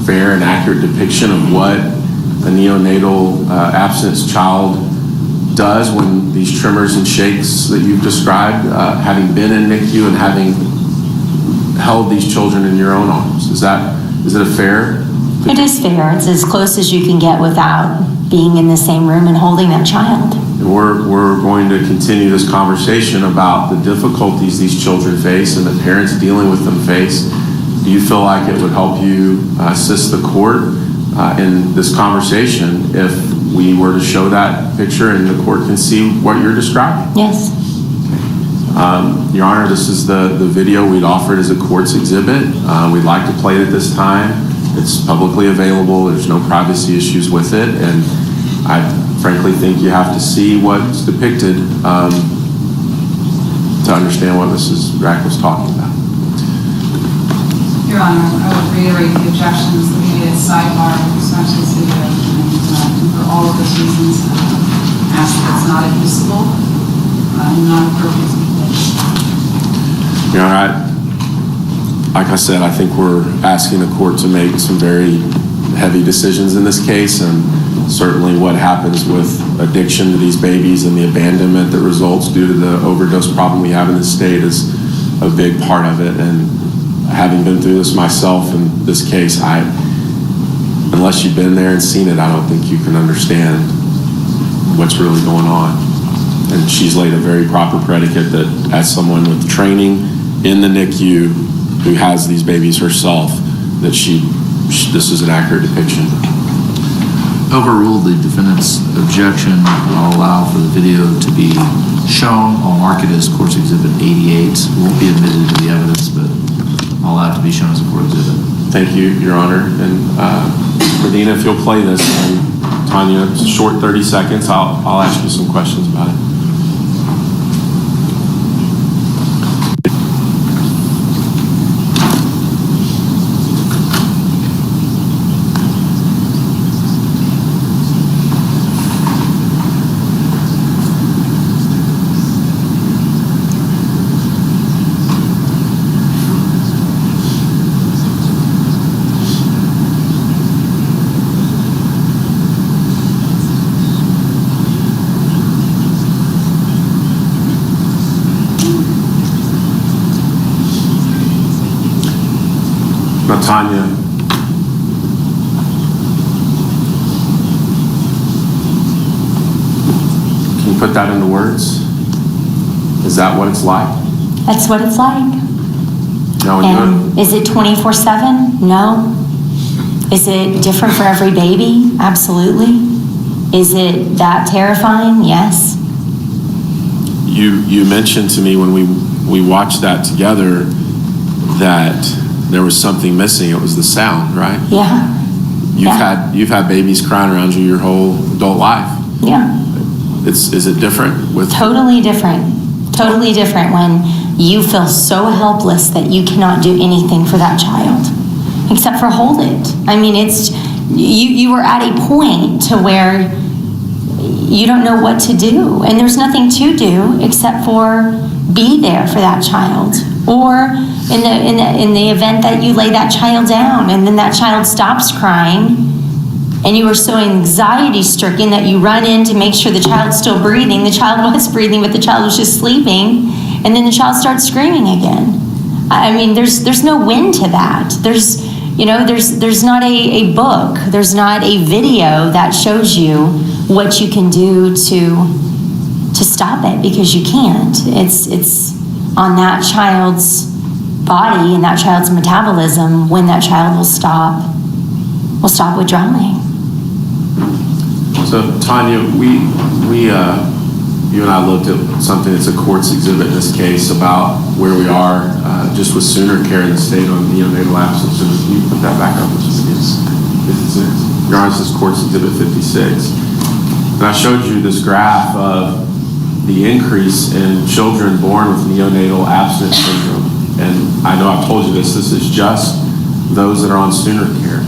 fair and accurate depiction of what a neonatal abstinence child does when these tremors and shakes that you've described, having been in NICU and having held these children in your own arms? Is it a fair? It is fair. It's as close as you can get without being in the same room and holding that child. And we're going to continue this conversation about the difficulties these children face and the parents dealing with them face. Do you feel like it would help you assist the court in this conversation if we were to show that picture and the court can see what you're describing? Yes. Your Honor, this is the video we'd offered as a court's exhibit. We'd like to play it at this time. It's publicly available. There's no privacy issues with it. And I frankly think you have to see what's depicted to understand what Mrs. Ratcliff's talking about. Your Honor, I would reiterate the objections. The media sidebar pursuant to this video, and for all of those reasons, ask that it's not admissible and not appropriate to be placed. Your Honor, like I said, I think we're asking the court to make some very heavy decisions in this case, and certainly what happens with addiction to these babies and the abandonment that results due to the overdose problem we have in the state is a big part of it. And having been through this myself in this case, unless you've been there and seen it, I don't think you can understand what's really going on. And she's laid a very proper predicate that, as someone with training in the NICU who has these babies herself, that this is an accurate depiction. Overrule the defendant's objection. I'll allow for the video to be shown. I'll mark it as Court's Exhibit 88. It won't be admitted to the evidence, but I'll allow it to be shown as a court exhibit. Thank you, Your Honor. And Medina, if you'll play this, and Tonya, it's a short 30 seconds. I'll ask you some questions about it. Now, Tonya, can you put that into words? Is that what it's like? That's what it's like. No, And is it 24/7? No. Is it different for every baby? Absolutely. Is it that terrifying? Yes. You mentioned to me when we watched that together that there was something missing. It was the sound, right? Yeah. You've had babies crying around you your whole adult life. Yeah. Is it different with? Totally different. Totally different when you feel so helpless that you cannot do anything for that child except for hold it. I mean, it's you were at a point to where you don't know what to do, and there's nothing to do except for be there for that child. Or in the event that you lay that child down and then that child stops crying and you are so anxiety stricken that you run in to make sure the child's still breathing. The child was breathing, but the child was just sleeping, and then the child starts screaming again. I mean, there's no win to that. There's not a book, there's not a video that shows you what you can do to stop it, because you can't. It's on that child's body and that child's metabolism when that child will stop withdrawing. So Tonya, you and I looked at something that's a court's exhibit in this case about where we are just with sooner care in the state on neonatal absence. So can you put that back up? It's 56. Your Honor, this is court's exhibit 56. And I showed you this graph of the increase in children born with neonatal abstinence syndrome. And I know I've told you this is just those that are on sooner care.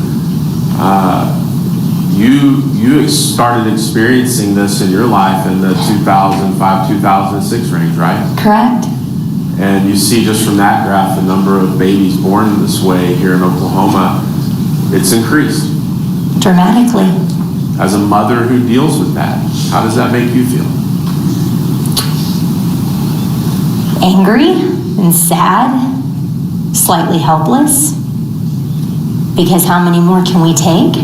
You started experiencing this in your life in the 2005, 2006 range, right? Correct. And you see just from that graph the number of babies born this way here in Oklahoma, it's increased. Dramatically. As a mother who deals with that, how does that make you feel? Angry and sad, slightly helpless, because how many more can we take?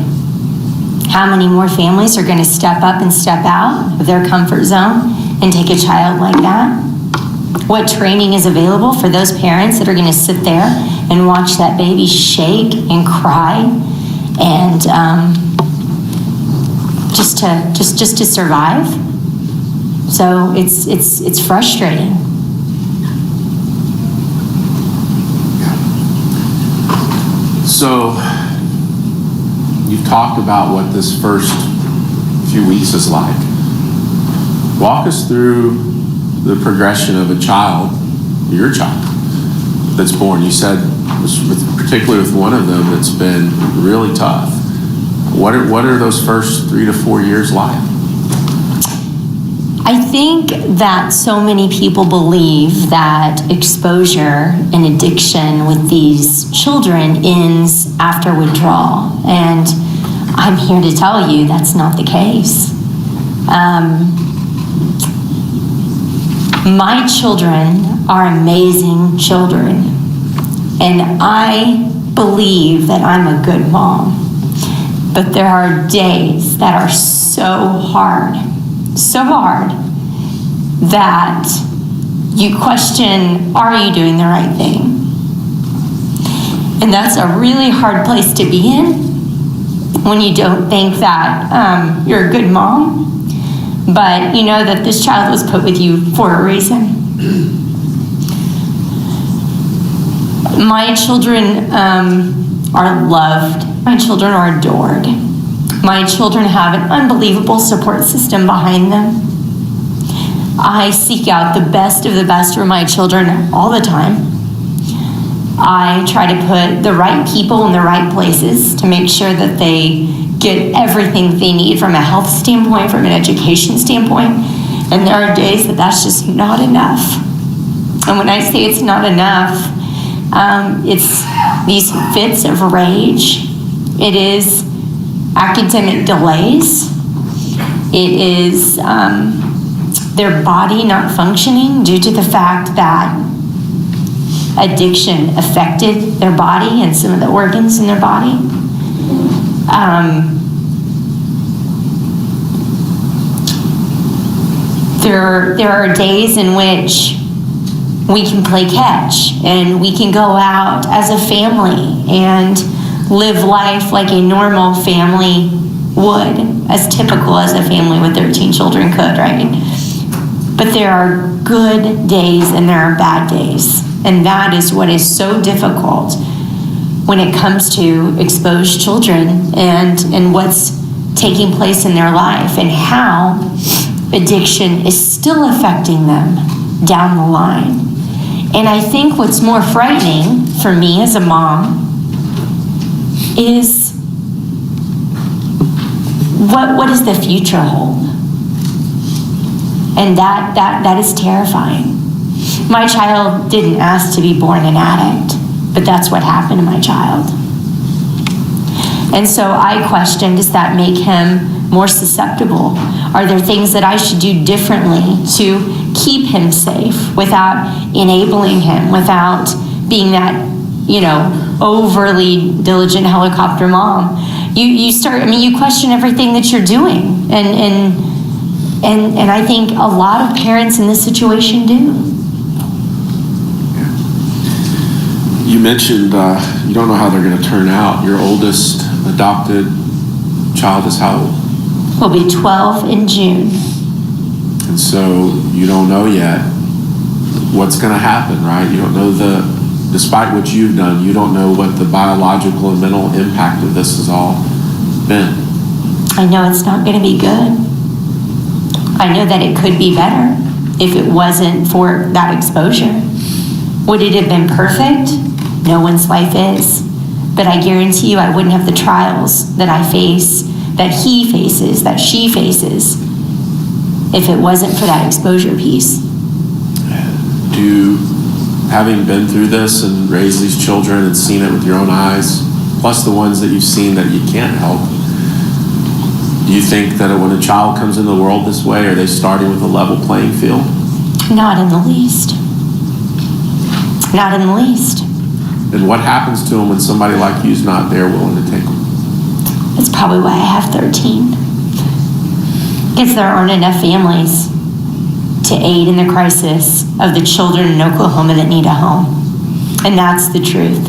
How many more families are going to step up and step out of their comfort zone and take a child like that? What training is available for those parents that are going to sit there and watch that baby shake and cry and just to survive? So it's frustrating. So you've talked about what this first few weeks is like. Walk us through the progression of a child, your child, that's born. You said, particularly with one of them, that's been really tough. What are those first 3 to 4 years like? I think that so many people believe that exposure and addiction with these children ends after withdrawal. And I'm here to tell you that's not the case. My children are amazing children. And I believe that I'm a good mom. But there are days that are so hard that you question, are you doing the right thing? And that's a really hard place to be in when you don't think that you're a good mom, but you know that this child was put with you for a reason. My children are loved. My children are adored. My children have an unbelievable support system behind them. I seek out the best of the best for my children all the time. I try to put the right people in the right places to make sure that they get everything they need from a health standpoint, from an education standpoint. And there are days that that's just not enough. And when I say it's not enough, it's these fits of rage. It is academic delays. It is their body not functioning due to the fact that addiction affected their body and some of the organs in their body. There are days in which we can play catch and we can go out as a family and live life like a normal family would, as typical as a family with 13 children could, right? But there are good days and there are bad days. And that is what is so difficult when it comes to exposed children and what's taking place in their life and how addiction is still affecting them down the line. And I think what's more frightening for me as a mom is what does the future hold? And that is terrifying. My child didn't ask to be born an addict, but that's what happened to my child. And so I question, does that make him more susceptible? Are there things that I should do differently to keep him safe without enabling him, without being that, overly diligent helicopter mom? You question everything that you're doing. And I think a lot of parents in this situation do. You mentioned you don't know how they're going to turn out. Your oldest adopted child is how old? Will be 12 in June. And so you don't know yet what's going to happen, right? You don't know despite what you've done, you don't know what the biological and mental impact of this has all been. I know it's not going to be good. I know that it could be better if it wasn't for that exposure. Would it have been perfect? No one's life is. But I guarantee you I wouldn't have the trials that I face, that he faces, that she faces, if it wasn't for that exposure piece. Having been through this and raised these children and seen it with your own eyes, plus the ones that you've seen that you can't help, do you think that when a child comes in the world this way, are they starting with a level playing field? Not in the least. Not in the least. And what happens to them when somebody like you is not there willing to take them? That's probably why I have 13. Because there aren't enough families to aid in the crisis of the children in Oklahoma that need a home. And that's the truth.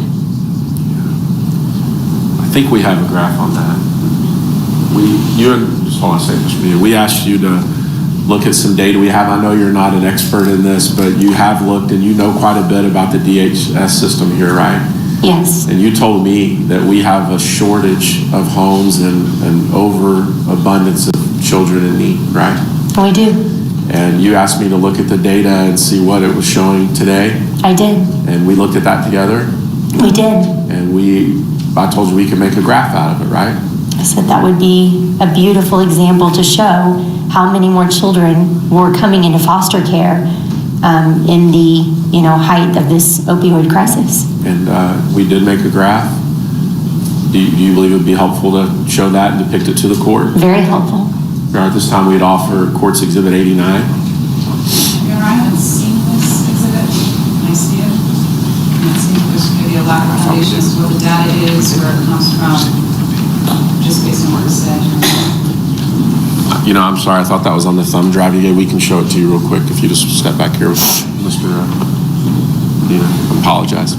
I think we have a graph on that. We asked you to look at some data we have. I know you're not an expert in this, but you have looked and you know quite a bit about the DHS system here, right? Yes. And you told me that we have a shortage of homes and overabundance of children in need, right? We do. And you asked me to look at the data and see what it was showing today. I did. And we looked at that together. We did. And I told you we could make a graph out of it, right? I said that would be a beautiful example to show how many more children were coming into foster care in the height of this opioid crisis. And we did make a graph. Do you believe it would be helpful to show that and depict it to the court? Very helpful. At this time, we'd offer Courts Exhibit 89. I haven't seen this exhibit. Can I see it? I see there's maybe a lack of foundation as to what the data is, where it comes from, just based on what was said. I'm sorry, I thought that was on the thumb drive you gave. We can show it to you real quick if you just step back here with Mr. Nina. I apologize.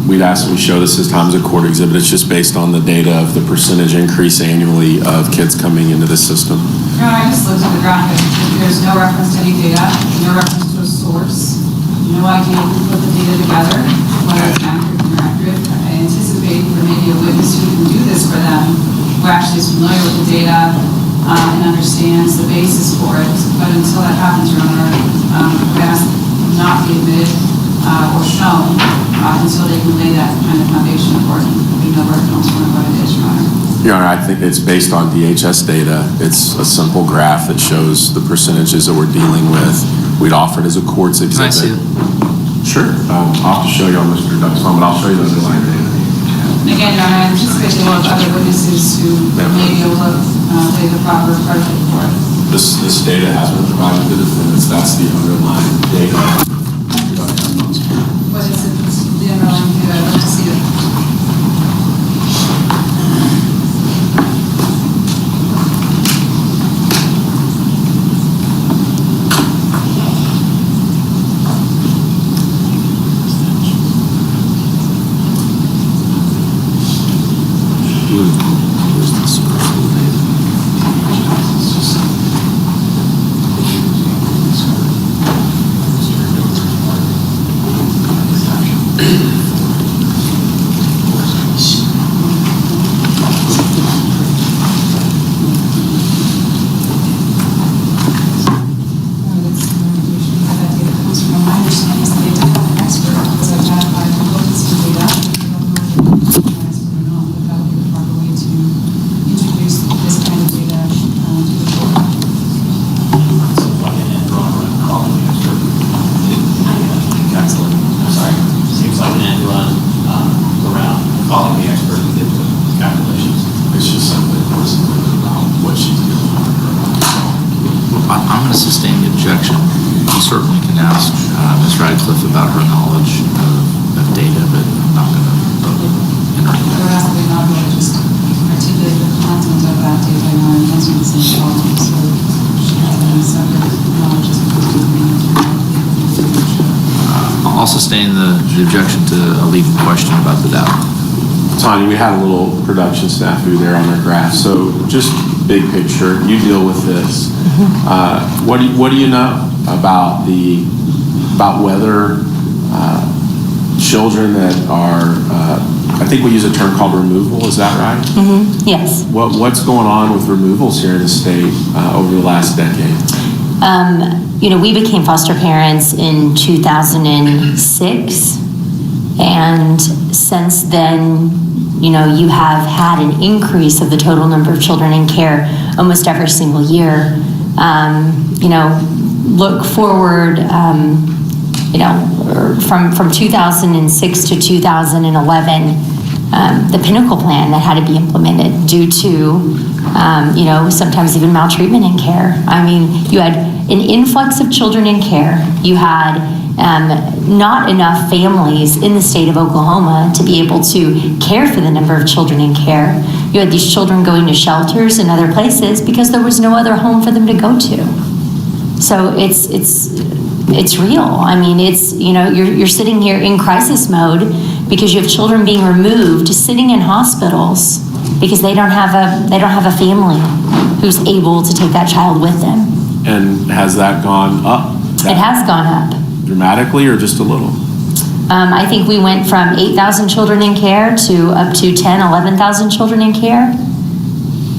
We'd ask that we show this as times a court exhibit. It's just based on the data of the percentage increase annually of kids coming into the system. I just looked at the graphic. There's no reference to any data, no reference to a source, no idea who put the data together, whether it's accurate or inaccurate. I anticipate there may be a witness who can do this for them, who actually is familiar with the data and understands the basis for it. But until that happens, Your Honor, we ask not be admitted or shown until they can lay that kind of foundation for it. We know where it comes from and what it is, Your Honor. Your Honor, I think it's based on DHS data. It's a simple graph that shows the percentages that we're dealing with. We'd offer it as a court's exhibit. Can I see it? Sure. I'll have to show you on Mr. Duck's phone, but I'll show you the underlying data. And again, Your Honor, I anticipate there will be other witnesses who may be able to lay the proper predicate for it. This data has been provided to the defendants. That's the underlying data. What is it? The underlying data, I'd love to see it. Where's the source of the data? I'm going to sustain the objection. You certainly can ask Ms. Ratcliff about her knowledge of data, but I'm not going to enter into There has to be not really just articulate the content of that data and not answer the same problem. So she has any separate knowledge as opposed to being I'll sustain the objection to a legal question about the data. Tonya, we had a little production snafu there on our graph. So just big picture, you deal with this. What do you know about whether children that are, I think we use a term called removal, is that right? Mm-hmm. Yes. What's going on with removals here in the state over the last decade? We became foster parents in 2006, and since then, you have had an increase of the total number of children in care almost every single year. Look forward, from 2006 to 2011, the Pinnacle Plan that had to be implemented due to, sometimes even maltreatment in care. I mean, you had an influx of children in care. You had not enough families in the state of Oklahoma to be able to care for the number of children in care. You had these children going to shelters and other places because there was no other home for them to go to. So it's real. I mean, you're sitting here in crisis mode because you have children being removed, sitting in hospitals because they don't have a family who's able to take that child with them. And has that gone up? It has gone up. Dramatically or just a little? I think we went from 8,000 children in care to up to 11,000 children in care.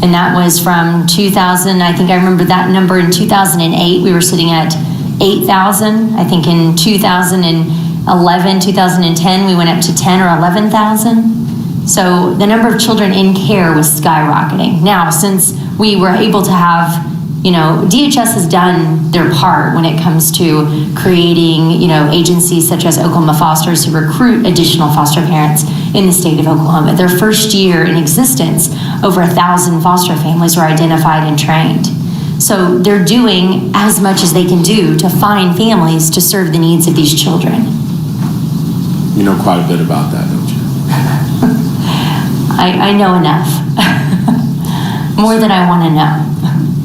And that was from 2000, I think I remember that number in 2008, we were sitting at 8,000. I think in 2011, 2010, we went up to 10 or 11,000. So the number of children in care was skyrocketing. Now, since we were able to have, DHS has done their part when it comes to creating, agencies such as Oklahoma Fosters who recruit additional foster parents in the state of Oklahoma. Their first year in existence, over 1,000 foster families were identified and trained. So they're doing as much as they can do to find families to serve the needs of these children. You know quite a bit about that, don't you? I know enough. More than I want to know.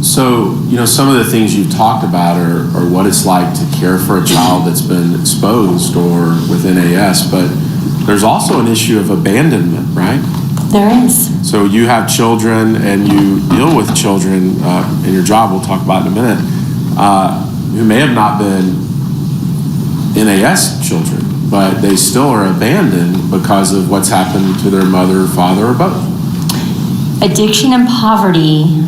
So, some of the things you've talked about are what it's like to care for a child that's been exposed or with NAS, but there's also an issue of abandonment, right? There is. So you have children and you deal with children in your job, we'll talk about in a minute, who may have not been NAS children, but they still are abandoned because of what's happened to their mother, father, or both. Addiction and poverty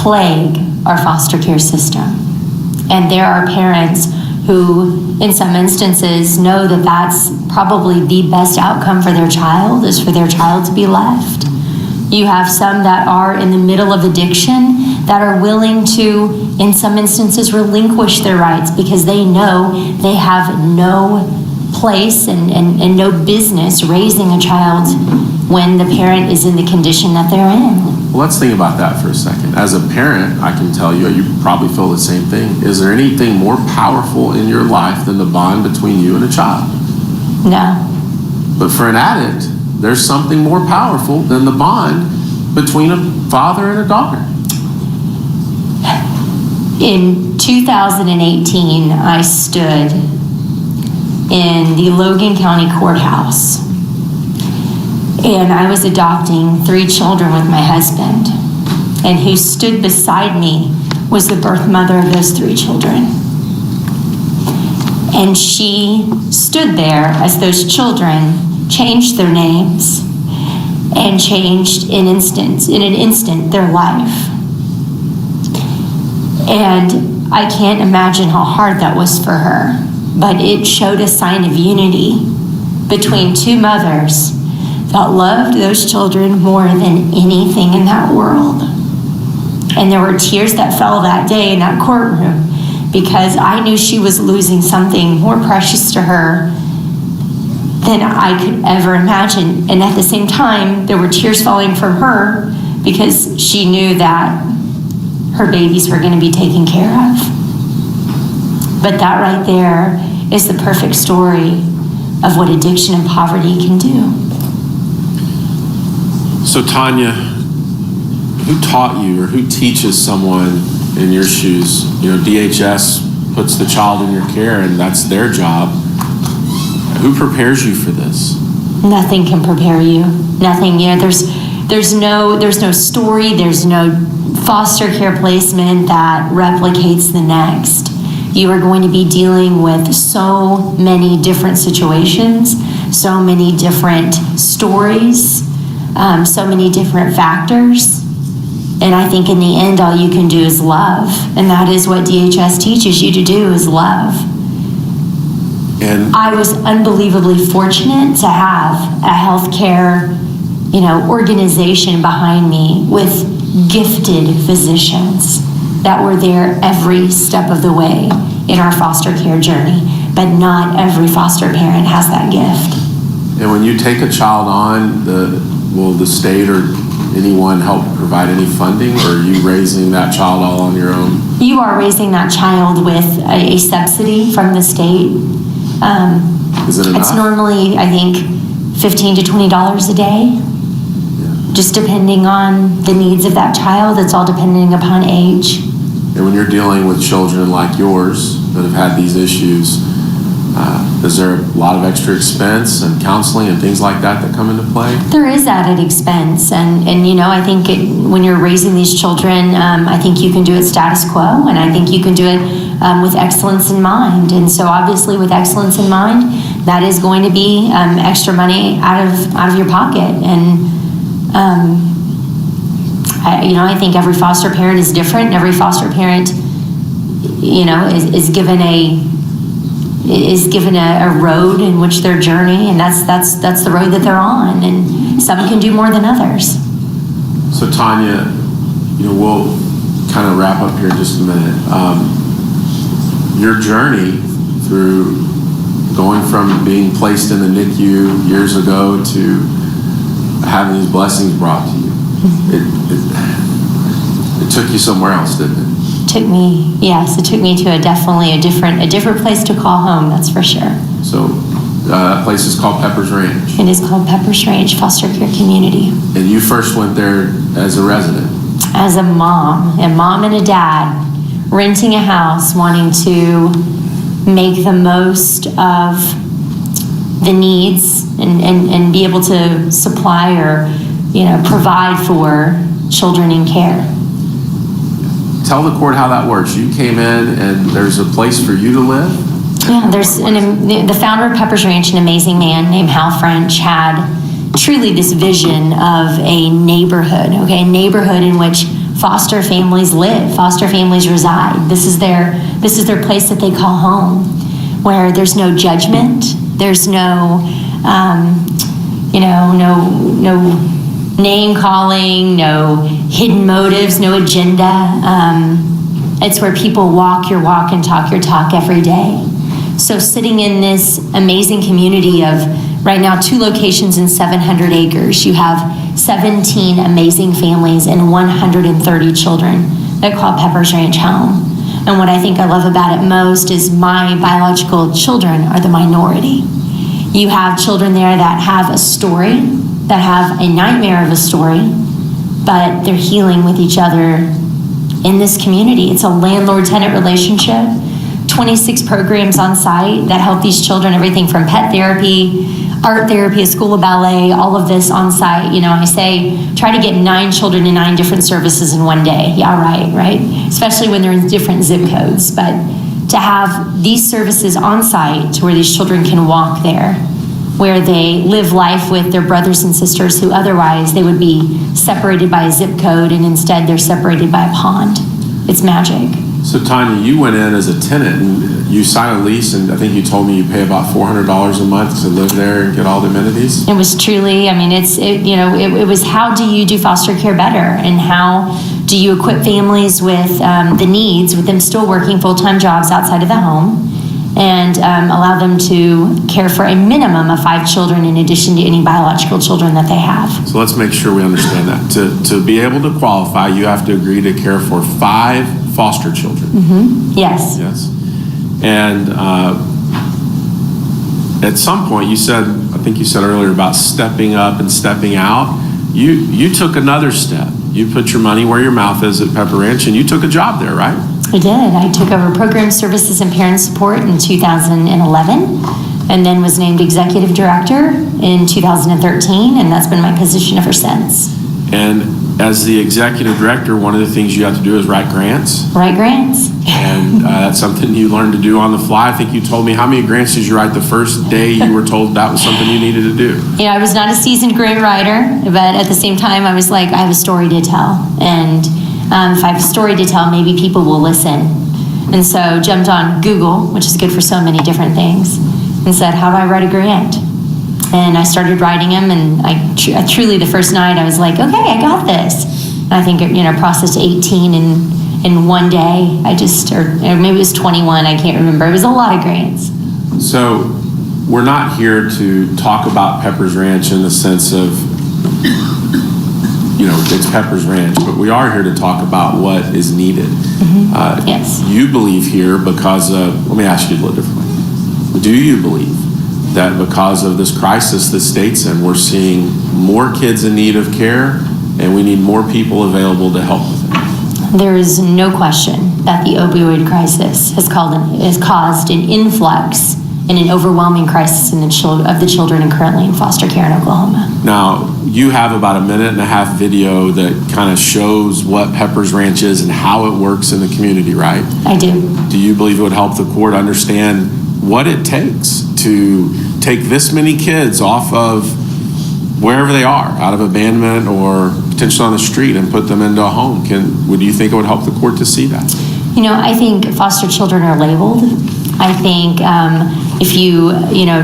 plague our foster care system. And there are parents who, in some instances, know that that's probably the best outcome for their child, is for their child to be left. You have some that are in the middle of addiction that are willing to, in some instances, relinquish their rights because they know they have no place and no business raising a child when the parent is in the condition that they're in. Well, let's think about that for a second. As a parent, I can tell you, you probably feel the same thing. Is there anything more powerful in your life than the bond between you and a child? No. But for an addict, there's something more powerful than the bond between a father and a daughter. In 2018, I stood in the Logan County Courthouse And I was adopting 3 children with my husband. And who stood beside me was the birth mother of those 3 children. And she stood there as those children changed their names and changed in an instant their life. And I can't imagine how hard that was for her, but it showed a sign of unity between 2 mothers that loved those children more than anything in that world. And there were tears that fell that day in that courtroom because I knew she was losing something more precious to her than I could ever imagine. And at the same time, there were tears falling from her because she knew that her babies were going to be taken care of. But that right there is the perfect story of what addiction and poverty can do. So Tonya, who taught you or who teaches someone in your shoes? DHS puts the child in your care and that's their job. Who prepares you for this? Nothing can prepare you. Nothing. There's no story, there's no foster care placement that replicates the next. You are going to be dealing with so many different situations, so many different stories, so many different factors. And I think in the end, all you can do is love. And that is what DHS teaches you to do, is love. And I was unbelievably fortunate to have a healthcare, organization behind me with gifted physicians that were there every step of the way in our foster care journey. But not every foster parent has that gift. And when you take a child on, will the state or anyone help provide any funding, or are you raising that child all on your own? You are raising that child with a subsidy from the state. Is it enough? It's normally, I think, $15 to $20 a day, just depending on the needs of that child. It's all depending upon age. And when you're dealing with children like yours that have had these issues, is there a lot of extra expense and counseling and things like that come into play? There is added expense. And I think when you're raising these children, I think you can do it status quo, and I think you can do it with excellence in mind. And so obviously with excellence in mind, that is going to be extra money out of your pocket. And I think every foster parent is different, and every foster parent, is given a road in which their journey, and that's the road that they're on, and some can do more than others. So Tonya, we'll kind of wrap up here in just a minute. Your journey through going from being placed in the NICU years ago to having these blessings brought to you, it took you somewhere else, didn't it? It took me to definitely a different place to call home, that's for sure. So that place is called Pepper's Ranch. It is called Pepper's Ranch Foster Care Community. And you first went there as a resident? As a mom and a dad, renting a house, wanting to make the most of the needs and be able to supply or provide for children in care. Tell the court how that works. You came in and there's a place for you to live? Yeah, the founder of Pepper's Ranch, an amazing man named Hal French, had truly this vision of a neighborhood, a neighborhood in which foster families live, foster families reside. This is their place that they call home, where there's no judgment, there's no name calling, no hidden motives, no agenda. It's where people walk your walk and talk your talk every day. So sitting in this amazing community of right now 2 locations and 700 acres, you have 17 amazing families and 130 children that call Pepper's Ranch home. And what I think I love about it most is my biological children are the minority. You have children there that have a story, that have a nightmare of a story, but they're healing with each other in this community. It's a landlord-tenant relationship, 26 programs on site that help these children, everything from pet therapy, art therapy, a school of ballet, all of this on site. I say try to get 9 children to 9 different services in one day. Yeah, right? Especially when they're in different zip codes. But to have these services on site to where these children can walk there, where they live life with their brothers and sisters who otherwise they would be separated by a zip code, and instead they're separated by a pond. It's magic. So Tonya, you went in as a tenant and you signed a lease, and I think you told me you pay about $400 a month to live there and get all the amenities. It was truly, it was how do you do foster care better, and how do you equip families with the needs, with them still working full-time jobs outside of the home, and allow them to care for a minimum of 5 children in addition to any biological children that they have. So let's make sure we understand that. To be able to qualify, you have to agree to care for 5 foster children. Mm-hmm. Yes. Yes. And at some point, I think you said earlier about stepping up and stepping out. You took another step. You put your money where your mouth is at Pepper Ranch, and you took a job there, right? I did. I took over program services and parent support in 2011, and then was named executive director in 2013, and that's been my position ever since. And as the executive director, one of the things you have to do is write grants. Write grants. And that's something you learned to do on the fly. I think you told me, how many grants did you write the first day you were told that was something you needed to do? I was not a seasoned grant writer, but at the same time, I was like, I have a story to tell. And if I have a story to tell, maybe people will listen. And so jumped on Google, which is good for so many different things, and said, how do I write a grant? And I started writing them, and I truly, the first night, I was like, okay, I got this. And I think, processed 18 in one day. Or maybe it was 21, I can't remember. It was a lot of grants. So we're not here to talk about Pepper's Ranch in the sense of, it's Pepper's Ranch, but we are here to talk about what is needed. Mm-hmm. Yes. You believe here because of, let me ask you a little differently. Do you believe that because of this crisis the state's in, we're seeing more kids in need of care, and we need more people available to help with it? There is no question that the opioid crisis has caused an influx and an overwhelming crisis of the children currently in foster care in Oklahoma. Now, you have about a 1.5-minute video that kind of shows what Pepper's Ranch is and how it works in the community, right? I do. Do you believe it would help the court understand what it takes to take this many kids off of wherever they are, out of abandonment or potentially on the street, and put them into a home? Would you think it would help the court to see that? I think foster children are labeled. I think if you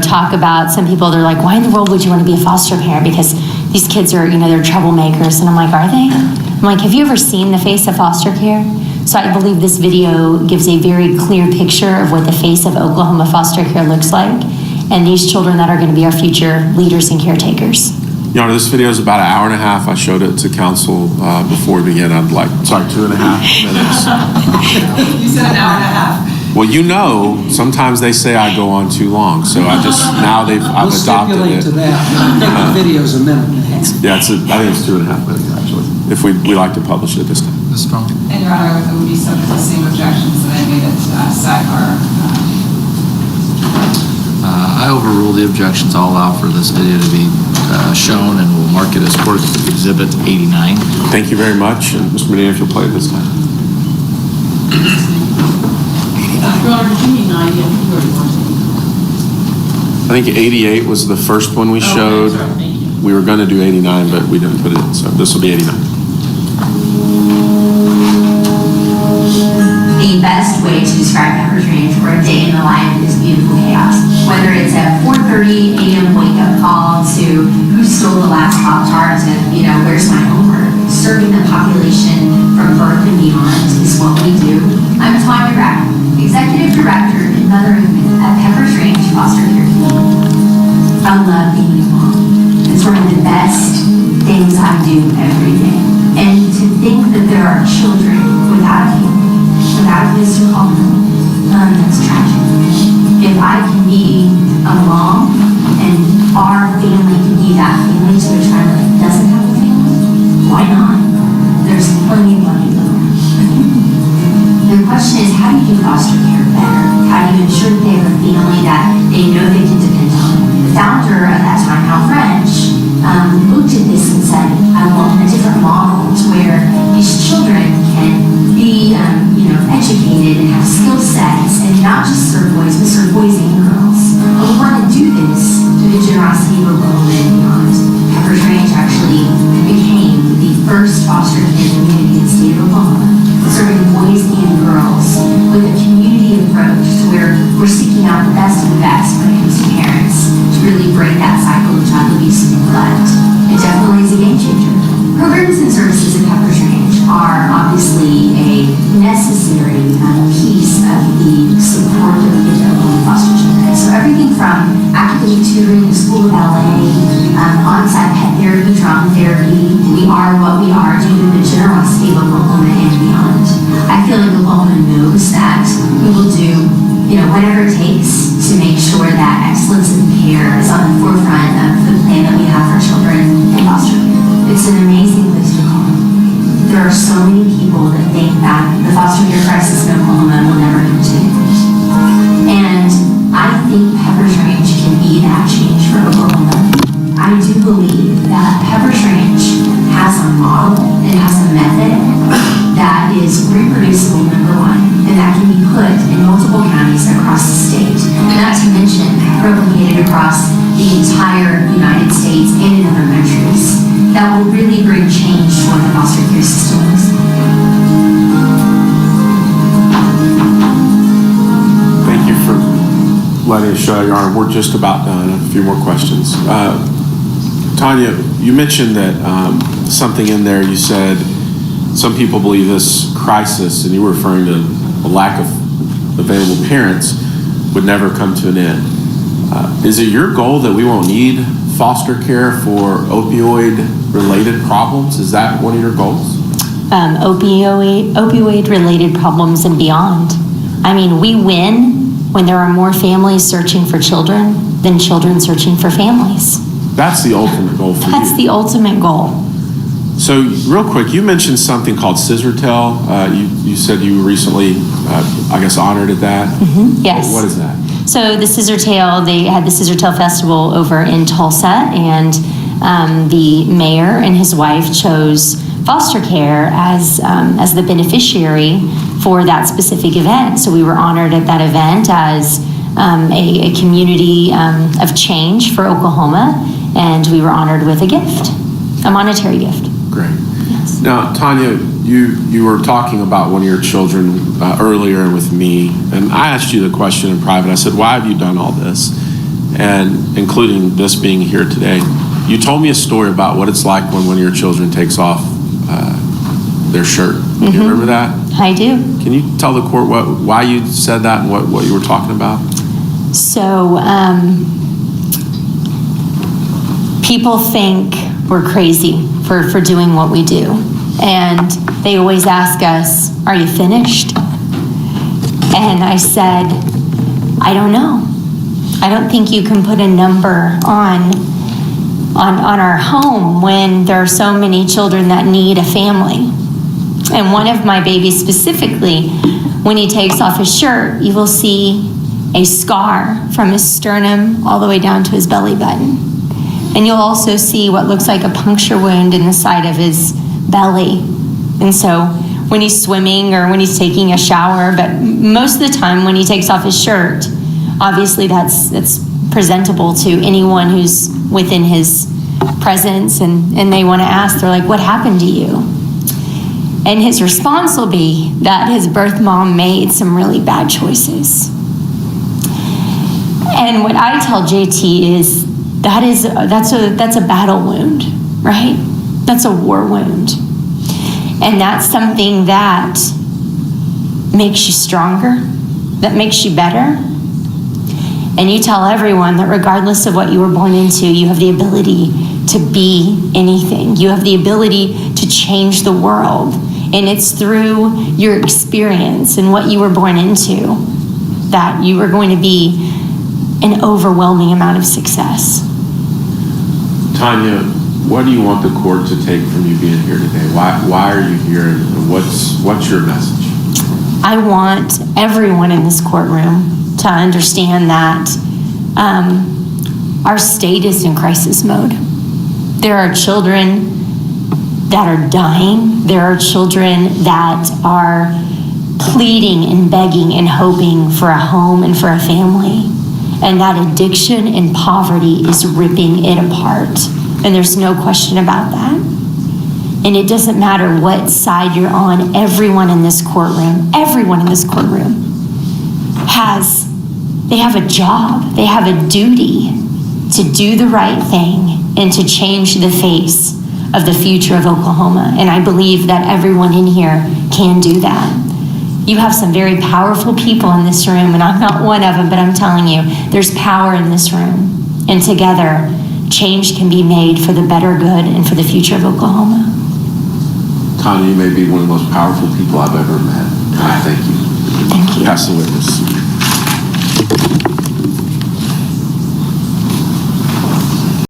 talk about some people, they're like, why in the world would you want to be a foster parent? Because these kids are, they're troublemakers. And I'm like, are they? I'm like, have you ever seen the face of foster care? So I believe this video gives a very clear picture of what the face of Oklahoma foster care looks like, and these children that are going to be our future leaders and caretakers. This video is about 1.5 hours. I showed it to council before we began. 2.5 minutes. You said an hour and a half. Well, sometimes they say I go on too long, so I've adopted it. To that. The video's a minute and a half. Yeah, I think it's 2.5 minutes actually. If we like to publish it this time. Ms. Strong? And Your Honor, it would be subject to the same objections that I made at sidebar. I overrule the objections. I'll allow for this video to be shown, and we'll mark it as Court Exhibit 89. Thank you very much, and Mr. Medina, if you'll play it this time. Your Honor, did you mean 90? I think you already I watched it. think 88 was the first one we showed. That's right, thank you. We were going to do 89, but we didn't put it in, so this will be 89. The best way to describe Pepper's Ranch or a day in the life is beautiful chaos. Whether it's a 4:30 a.m. wake-up call to who stole the last Pop-Tart to, where's my homework. Serving the population from birth and beyond is what we do. I'm Tonya Ratcliff, Executive Director and Mother at Pepper's Ranch Foster Care Community. I love being a mom. It's one of the best things I do every day. And to think that there are children without a family, without a place to call home, that's tragic. If I can be a mom and our family can be that family to a child that doesn't have a family, why not? There's plenty of money to go around. The question is, how do you do foster care better? How do you ensure that they have a family that they know they can depend on? The founder of that time, Al French, looked at this and said, I want a different model to where these children can be, educated and have skill sets and not just serve boys, but serve boys and girls. And we want to do this through the generosity of Oklahoma and beyond. Pepper's Ranch actually became the first foster care community in the state of Oklahoma, serving boys and girls with a community approach to where we're seeking out the best of the best when it comes to parents to really break that cycle of child abuse and neglect. It definitely is a game changer. Programs and services at Pepper's Ranch are obviously a necessary piece of the support that we give to Oklahoma foster children. So everything from academic tutoring, the school of ballet, on-site pet therapy, trauma therapy, we are what we are due to the generosity of Oklahoma and beyond. I feel like Oklahoma knows that we will do, whatever it takes to make sure that excellence in care is on the forefront of the plan that we have for children in foster care. It's an amazing place to call. There are so many people that think that the foster care crisis in Oklahoma will never come to an end. And I think Pepper's Ranch can be that change for Oklahoma. I do believe that Pepper's Ranch has a model, it has a method that is reproducible, number one, and that can be put in multiple counties across the state. Not to mention replicated across the entire United States and in other countries. That will really bring change to what the foster care system looks like. Thank you for letting us show your arm. We're just about done. A few more questions. Tonya, you mentioned that something in there, you said some people believe this crisis, and you were referring to a lack of available parents, would never come to an end. Is it your goal that we won't need foster care for opioid-related problems? Is that one of your goals? Opioid-related problems and beyond. I mean, we win when there are more families searching for children than children searching for families. That's the ultimate goal for you. That's the ultimate goal. So real quick, you mentioned something called Scissortail. You said you were recently, honored at that. Mm-hmm. Yes. What is that? So the Scissortail, they had the Scissortail Festival over in Tulsa, and the mayor and his wife chose foster care as the beneficiary for that specific event. So we were honored at that event as a community of change for Oklahoma, and we were honored with a gift, a monetary gift. Great. Yes. Now, Tonya, you were talking about one of your children earlier with me, and I asked you the question in private. I said, why have you done all this? And including this being here today, you told me a story about what it's like when one of your children takes off their shirt. Do you remember that? I do. Can you tell the court why you said that and what you were talking about? So people think we're crazy for doing what we do. And they always ask us, are you finished? And I said, I don't know. I don't think you can put a number on our home when there are so many children that need a family. And one of my babies specifically, when he takes off his shirt, you will see a scar from his sternum all the way down to his belly button. And you'll also see what looks like a puncture wound in the side of his belly. And so when he's swimming or when he's taking a shower, but most of the time when he takes off his shirt, obviously that's presentable to anyone who's within his presence, and they want to ask, they're like, what happened to you? And his response will be that his birth mom made some really bad choices. And what I tell JT is that's a battle wound, right? That's a war wound. And that's something that makes you stronger, that makes you better. And you tell everyone that regardless of what you were born into, you have the ability to be anything. You have the ability to change the world. And it's through your experience and what you were born into that you are going to be an overwhelming amount of success. Tonya, what do you want the court to take from you being here today? Why are you here, and what's your message? I want everyone in this courtroom to understand that Our state is in crisis mode. There are children that are dying. There are children that are pleading and begging and hoping for a home and for a family. And that addiction and poverty is ripping it apart. And there's no question about that. And it doesn't matter what side you're on, everyone in this courtroom they have a job, they have a duty to do the right thing and to change the face of the future of Oklahoma. And I believe that everyone in here can do that. You have some very powerful people in this room, and I'm not one of them, but I'm telling you, there's power in this room. And together, change can be made for the better good and for the future of Oklahoma. Tonya, you may be one of the most powerful people I've ever met. And I thank you. Thank you. Pass the witness.